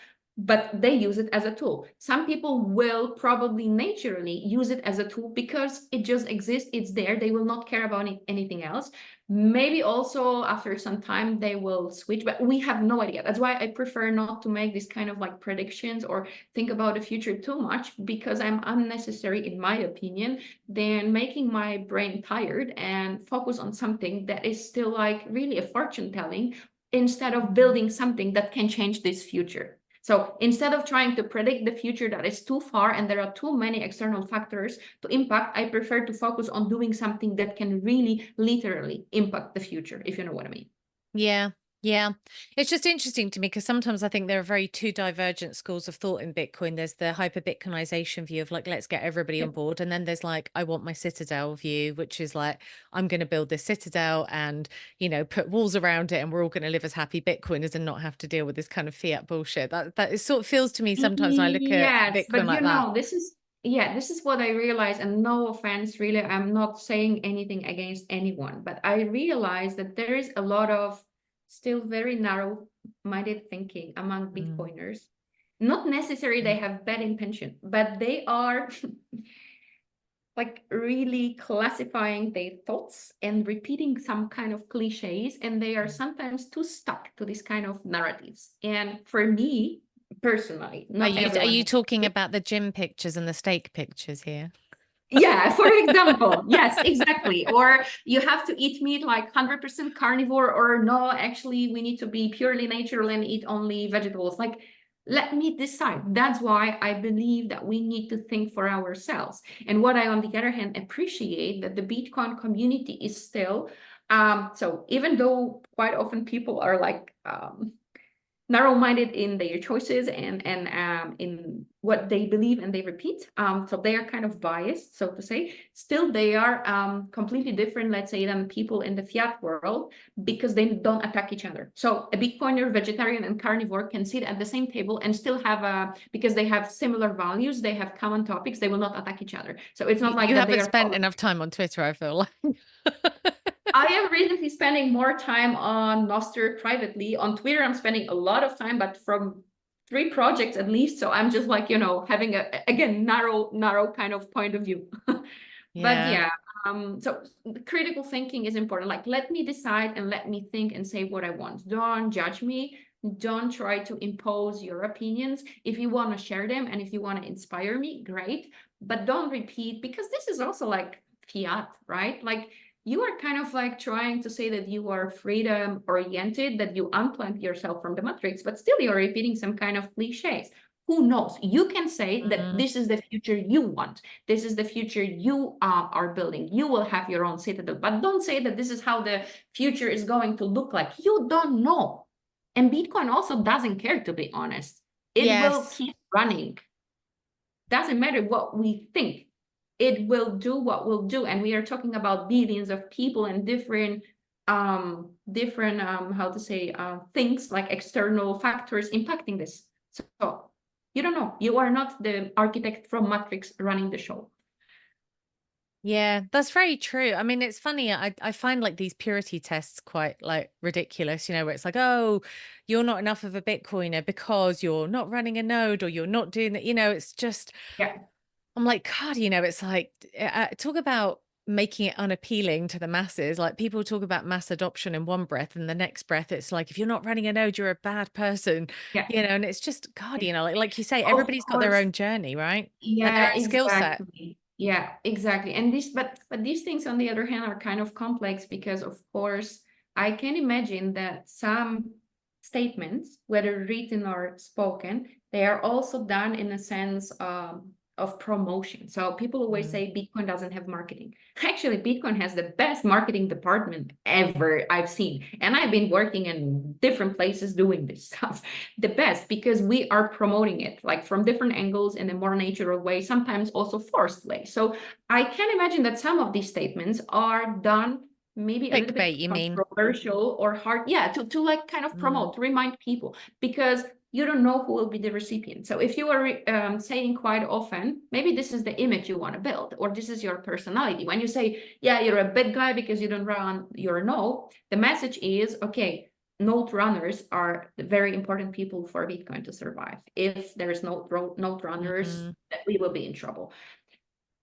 Speaker 1: but they use it as a tool. Some people will probably naturally use it as a tool because it just exists, it's there, they will not care about anything else. Maybe also after some time they will switch, but we have no idea. That's why I prefer not to make this kind of like predictions or think about the future too much, because I'm unnecessary, in my opinion, than making my brain tired and focus on something that is still like really a fortune telling, instead of building something that can change this future. So instead of trying to predict the future that is too far and there are too many external factors to impact, I prefer to focus on doing something that can really literally impact the future, if you know what I mean.
Speaker 2: Yeah. Yeah. It's just interesting to me because sometimes I think there are very two divergent schools of thought in Bitcoin. There's the hyper Bitcoinization view of like, let's get everybody on board. And then there's like, I want my citadel view, which is like, I'm going to build this citadel and, you know, put walls around it and we're all going to live as happy Bitcoiners and not have to deal with this kind of fiat bullshit. That is sort of feels to me sometimes when I look at
Speaker 1: Yes,
Speaker 2: Bitcoin
Speaker 1: but
Speaker 2: like that.
Speaker 1: this is what I realize, and no offense, really, I'm not saying anything against anyone, but I realize that there is a lot of still very narrow-minded thinking among Bitcoiners. Not necessarily they have bad intention, but they are like really classifying their thoughts and repeating some kind of cliches, and they are sometimes too stuck to this kind of narratives. And for me, personally,
Speaker 2: Are
Speaker 1: not
Speaker 2: you
Speaker 1: everyone.
Speaker 2: talking about the gym pictures and the steak pictures here?
Speaker 1: Yeah, for example, yes, exactly. Or you have to eat meat like 100% carnivore, or no, actually, we need to be purely natural and eat only vegetables. Like, let me decide. That's why I believe that we need to think for ourselves. And what I, on the other hand, appreciate that the Bitcoin community is still, so even though quite often people are like, narrow-minded in their choices and in what they believe and they repeat. So they are kind of biased, so to say. Still, they are completely different, let's say, than people in the fiat world, because they don't attack each other. So a Bitcoiner, vegetarian, and carnivore can sit at the same table and still have because they have similar values, they have common topics, they will not attack each other. So it's not like
Speaker 2: You
Speaker 1: that they
Speaker 2: haven't
Speaker 1: are
Speaker 2: spent enough time on Twitter, I feel like.
Speaker 1: I am recently spending more time on Nostr privately. On Twitter, I'm spending a lot of time, but from 3 projects at least. So I'm just like, having again, narrow kind of point of view. But
Speaker 2: Yeah.
Speaker 1: yeah, so critical thinking is important. Like, let me decide and let me think and say what I want. Don't judge me. Don't try to impose your opinions. If you want to share them and if you want to inspire me, great. But don't repeat, because this is also like fiat, right? Like, you are kind of like trying to say that you are freedom oriented, that you unplug yourself from the matrix, but still you're repeating some kind of cliches. Who knows? You can say that this is the future you want. This is the future you are building. You will have your own citadel, but don't say that this is how the future is going to look like. You don't know. And Bitcoin also doesn't care, to be honest. It will
Speaker 2: Yes.
Speaker 1: keep running. Doesn't matter what we think, it will do what will do. And we are talking about billions of people and different how to say things like external factors impacting this. So you don't know, you are not the architect from Matrix running the show.
Speaker 2: Yeah, that's very true. I mean, it's funny. I find like these purity tests quite like ridiculous, you know, where it's like, oh, you're not enough of a Bitcoiner because you're not running a node or you're not doing that. You know, it's just,
Speaker 1: Yeah,
Speaker 2: I'm like, God, you know, it's like, talk about making it unappealing to the masses. Like people talk about mass adoption in one breath and the next breath, it's like, if you're not running a node, you're a bad person,
Speaker 1: yeah,
Speaker 2: you know, and it's just, God, you know, like you say,
Speaker 1: of
Speaker 2: everybody's got their
Speaker 1: course.
Speaker 2: own journey, right? And their
Speaker 1: Yeah,
Speaker 2: own skill set.
Speaker 1: exactly. Yeah, exactly. And but these things, on the other hand, are kind of complex, because of course I can imagine that some statements, whether written or spoken, they are also done in a sense of promotion. So people always
Speaker 2: Mm.
Speaker 1: say Bitcoin doesn't have marketing. Actually, Bitcoin has the best marketing department ever I've seen. And I've been working in different places doing this stuff. The best, because we are promoting it like from different angles in a more natural way, sometimes also forced way. So I can imagine that some of these statements are done maybe a little bit
Speaker 2: Clickbait, you mean?
Speaker 1: controversial or hard, yeah, to like kind of promote, to remind people, because you don't know who will be the recipient. So if you are saying quite often, maybe this is the image you want to build, or this is your personality. When you say, yeah, you're a bad guy because you don't run your node, the message is, okay, node runners are very important people for Bitcoin to survive. If there's no node runners, we will be in trouble.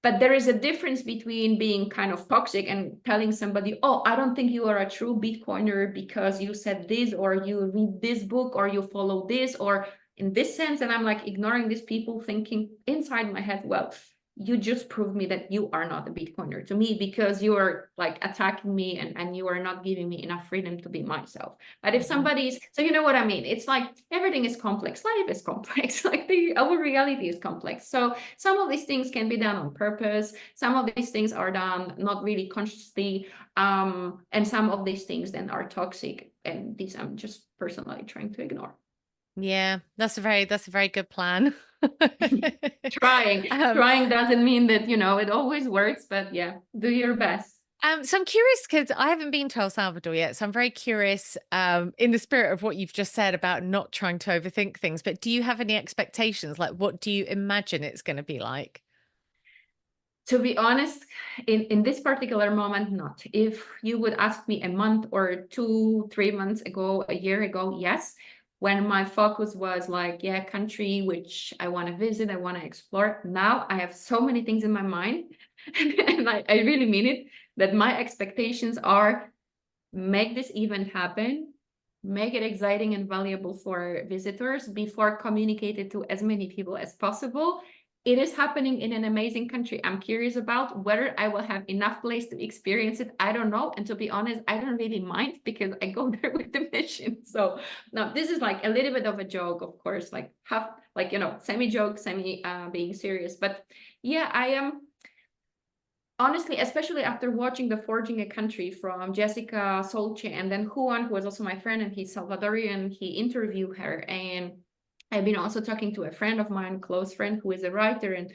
Speaker 1: But there is a difference between being kind of toxic and telling somebody, oh, I don't think you are a true Bitcoiner because you said this, or you read this book, or you follow this, or in this sense. And I'm like ignoring these people, thinking inside my head, well, you just proved me that you are not a Bitcoiner to me, because you are like attacking me and you are not giving me enough freedom to be myself. But if somebody's, so you know what I mean? It's like everything is complex. Life is complex. Like our reality is complex. So some of these things can be done on purpose. Some of these things are done not really consciously. And some of these things then are toxic. And these I'm just personally trying to ignore.
Speaker 2: Yeah, that's a very good plan.
Speaker 1: Trying doesn't mean that, you know, it always works, but yeah, do your best.
Speaker 2: So I'm curious because I haven't been to El Salvador yet. So I'm very curious, in the spirit of what you've just said about not trying to overthink things, but do you have any expectations? Like, what do you imagine it's going to be like?
Speaker 1: To be honest, in this particular moment, not. If you would ask me a month or 2, 3 months ago, a year ago, yes, when my focus was like, yeah, country which I want to visit, I want to explore. Now I have so many things in my mind, and I really mean it, that my expectations are make this event happen, make it exciting and valuable for visitors before communicated to as many people as possible. It is happening in an amazing country. I'm curious about whether I will have enough place to experience it. I don't know. And to be honest, I don't really mind because I go there with the mission. So now this is like a little bit of a joke, of course, like half, like, you know, semi joke, semi being serious. But yeah, I am honestly, especially after watching the Forging a Country from Jessica Solche, and then Juan, who was also my friend, and he's Salvadorian, he interviewed her. And I've been also talking to a friend of mine, close friend, who is a writer, and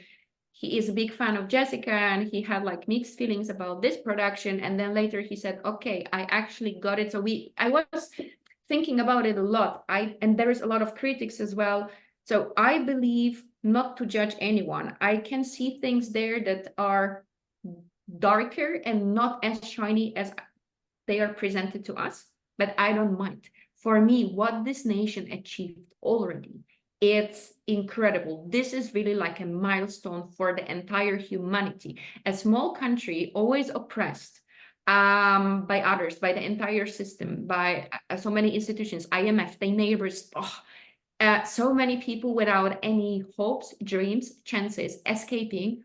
Speaker 1: he is a big fan of Jessica, and he had like mixed feelings about this production. And then later he said, okay, I actually got it. So I was thinking about it a lot. And there is a lot of critics as well. So I believe not to judge anyone. I can see things there that are darker and not as shiny as they are presented to us, but I don't mind. For me, what this nation achieved already, it's incredible. This is really like a milestone for the entire humanity. A small country, always oppressed by others, by the entire system, by so many institutions, IMF, their neighbors, so many people without any hopes, dreams, chances, escaping.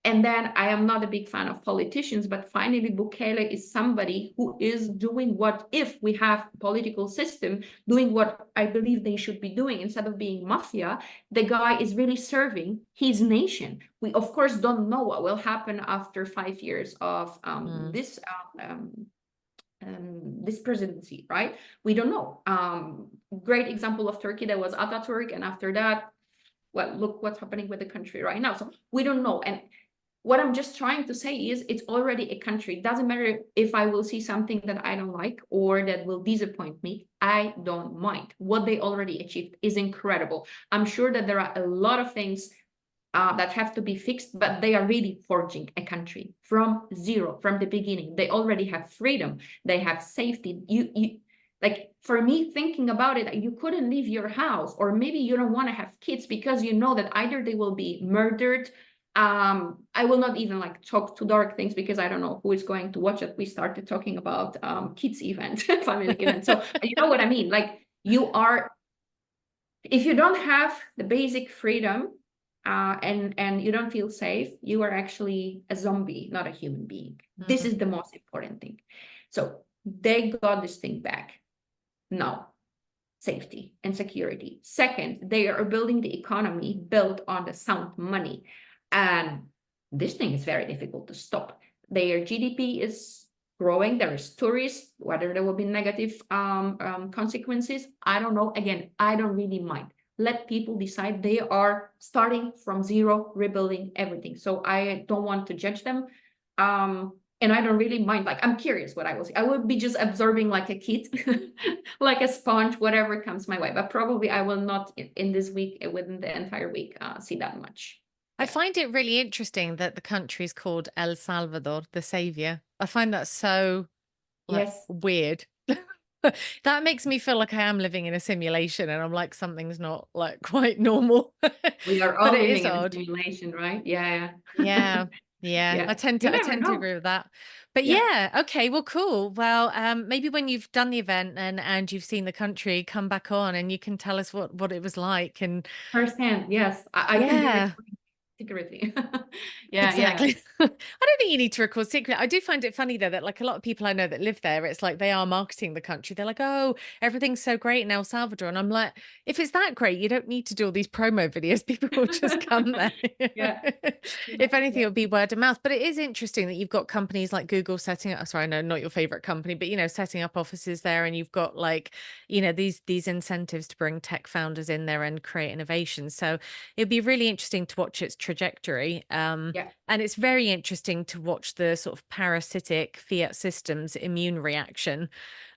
Speaker 1: And then I am not a big fan of politicians, but finally Bukele is somebody who is doing what, if we have a political system, doing what I believe they should be doing instead of being mafia. The guy is really serving his nation. We, of course, don't know what will happen after 5 years of this presidency, right? We don't know. Great example of Turkey, that was Ataturk, and after that, well, look what's happening with the country right now. So we don't know. And what I'm just trying to say is it's already a country. It doesn't matter if I will see something that I don't like or that will disappoint me. I don't mind. What they already achieved is incredible. I'm sure that there are a lot of things that have to be fixed, but they are really forging a country from zero, from the beginning. They already have freedom. They have safety. You like, for me, thinking about it, you couldn't leave your house, or maybe you don't want to have kids because you know that either they will be murdered. I will not even like talk to dark things because I don't know who is going to watch it. We started talking about kids event, family event. So you know what I mean? Like, you are, if you don't have the basic freedom and you don't feel safe, you are actually a zombie, not a human being. This is the most important thing. So they got this thing back. Now, safety and security. Second, they are building the economy built on the sound money. And this thing is very difficult to stop. Their GDP is growing. There is tourists, whether there will be negative consequences, I don't know. Again, I don't really mind. Let people decide. They are starting from zero, rebuilding everything. So I don't want to judge them. And I don't really mind. Like, I'm curious what I will see. I will be just absorbing like a kid, like a sponge, whatever comes my way. But probably I will not in this week, within the entire week, see that much.
Speaker 2: I find it really interesting that the country is called El Salvador, the savior. I find that so like
Speaker 1: Yes.
Speaker 2: weird. That makes me feel like I am living in a simulation, and I'm like, something's not like quite normal.
Speaker 1: We are
Speaker 2: But
Speaker 1: all
Speaker 2: it is
Speaker 1: living in a
Speaker 2: odd.
Speaker 1: simulation, right? Yeah.
Speaker 2: Yeah. Yeah.
Speaker 1: Yeah.
Speaker 2: I
Speaker 1: You never
Speaker 2: tend to
Speaker 1: know.
Speaker 2: agree with that. But
Speaker 1: Yeah.
Speaker 2: yeah, okay, well, cool. Well, maybe when you've done the event and you've seen the country, come back on and you can tell us what it was like. And
Speaker 1: Firsthand, yes. I can be
Speaker 2: yeah.
Speaker 1: recording secretly. Yeah, yeah.
Speaker 2: Exactly. I don't think you need to record secret. I do find it funny though that like a lot of people I know that live there, it's like they are marketing the country. They're like, oh, everything's so great in El Salvador. And I'm like, if it's that great, you don't need to do all these promo videos. People will just come there.
Speaker 1: Yeah.
Speaker 2: If
Speaker 1: Yeah.
Speaker 2: anything,
Speaker 1: Yeah.
Speaker 2: it'll be word of mouth. But it is interesting that you've got companies like Google setting up, sorry, I know not your favorite company, but you know, setting up offices there, and you've got like, you know, these incentives to bring tech founders in there and create innovation. So it'd be really interesting to watch its trajectory.
Speaker 1: Yeah.
Speaker 2: And it's very interesting to watch the sort of parasitic fiat systems immune reaction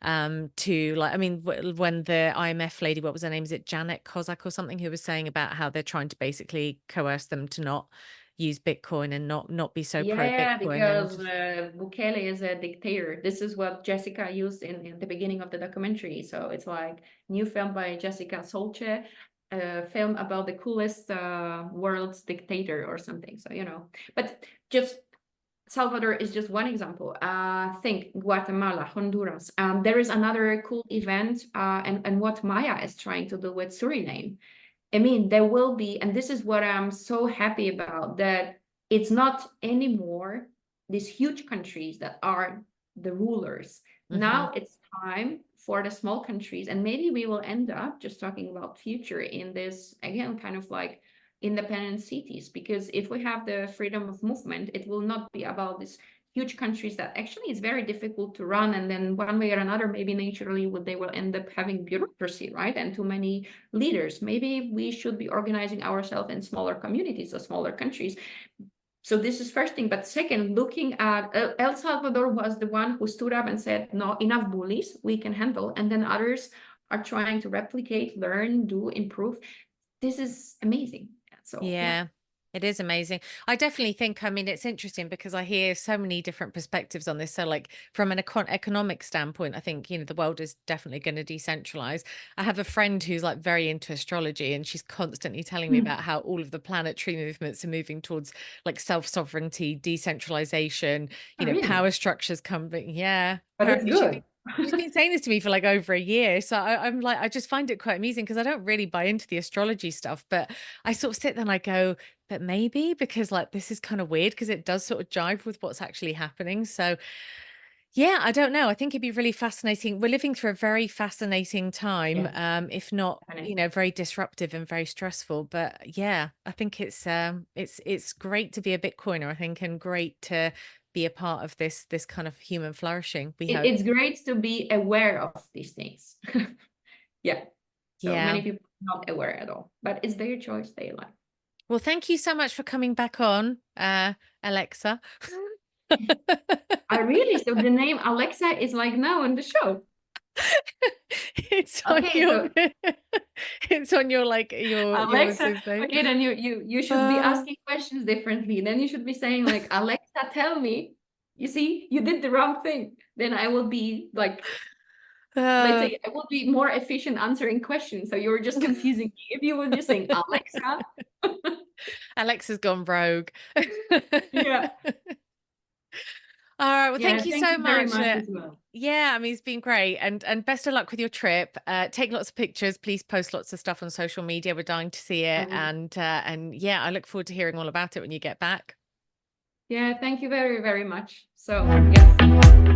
Speaker 2: to like, I mean, when the IMF lady, what was her name? Is it Janet Kozak or something, who was saying about how they're trying to basically coerce them to not use Bitcoin and not be so pro
Speaker 1: Yeah,
Speaker 2: Bitcoin.
Speaker 1: because
Speaker 2: And
Speaker 1: Bukele is a dictator. This is what Jessica used in the beginning of the documentary. So it's like new film by Jessica Solche, a film about the coolest world's dictator or something. So, you know, but just Salvador is just one example. Think Guatemala, Honduras. There is another cool event, and what Maya is trying to do with Suriname. I mean, there will be, and this is what I'm so happy about, that it's not anymore these huge countries that are the rulers.
Speaker 2: mhm.
Speaker 1: Now it's time for the small countries, and maybe we will end up just talking about future in this, again, kind of like independent cities, because if we have the freedom of movement, it will not be about these huge countries that actually is very difficult to run, and then one way or another, maybe naturally they will end up having bureaucracy, right, and too many leaders. Maybe we should be organizing ourselves in smaller communities or smaller countries. So this is first thing. But second, looking at El Salvador was the one who stood up and said, no, enough bullies, we can handle. And then others are trying to replicate, learn, do, improve. This is amazing. So yeah.
Speaker 2: Yeah, it is amazing. I definitely think, I mean, it's interesting because I hear so many different perspectives on this. So like from an economic standpoint, I think, you know, the world is definitely going to decentralize. I have a friend who's like very into astrology, and she's constantly telling me about how all of the planetary movements are moving towards like self-sovereignty, decentralization, you
Speaker 1: Oh,
Speaker 2: know,
Speaker 1: really?
Speaker 2: power structures coming. Yeah,
Speaker 1: But it's
Speaker 2: apparently
Speaker 1: good.
Speaker 2: she's been saying this to me for like over a year. So I'm like, I just find it quite amusing because I don't really buy into the astrology stuff, but I sort of sit there and I go, but maybe, because like this is kind of weird because it does sort of jive with what's actually happening. So yeah, I don't know. I think it'd be really fascinating. We're living through a very fascinating time,
Speaker 1: Yeah.
Speaker 2: if not, you
Speaker 1: Definitely.
Speaker 2: know, very disruptive and very stressful. But yeah, I think it's great to be a Bitcoiner, I think, and great to be a part of this kind of human flourishing, we hope.
Speaker 1: It's great to be aware of these things. Yeah. So
Speaker 2: Yeah.
Speaker 1: many people are not aware at all, but it's their choice, they like.
Speaker 2: Well, thank you so much for coming back on, Alexa.
Speaker 1: I really, so the name Alexa is like now on the show.
Speaker 2: It's on
Speaker 1: Okay,
Speaker 2: your
Speaker 1: so
Speaker 2: it's on your like your
Speaker 1: Alexa,
Speaker 2: assistant.
Speaker 1: okay, then you should be asking questions differently. Then you should be saying like, Alexa, tell me. You see, you did the wrong thing. Then I will be like, let's
Speaker 2: uh,
Speaker 1: say I will be more efficient answering questions. So you're just confusing me. If you were just saying Alexa.
Speaker 2: Alexa's gone rogue.
Speaker 1: Yeah.
Speaker 2: All right. Well,
Speaker 1: Yeah,
Speaker 2: thank you
Speaker 1: thank
Speaker 2: so
Speaker 1: you very
Speaker 2: much.
Speaker 1: much as well.
Speaker 2: Yeah, I mean, it's been great, and best of luck with your trip. Take lots of pictures. Please post lots of stuff on social media. We're dying to see
Speaker 1: I
Speaker 2: it,
Speaker 1: will.
Speaker 2: and yeah, I look forward to hearing all about it when you get back.
Speaker 1: Yeah, thank you very, very much. So, yes.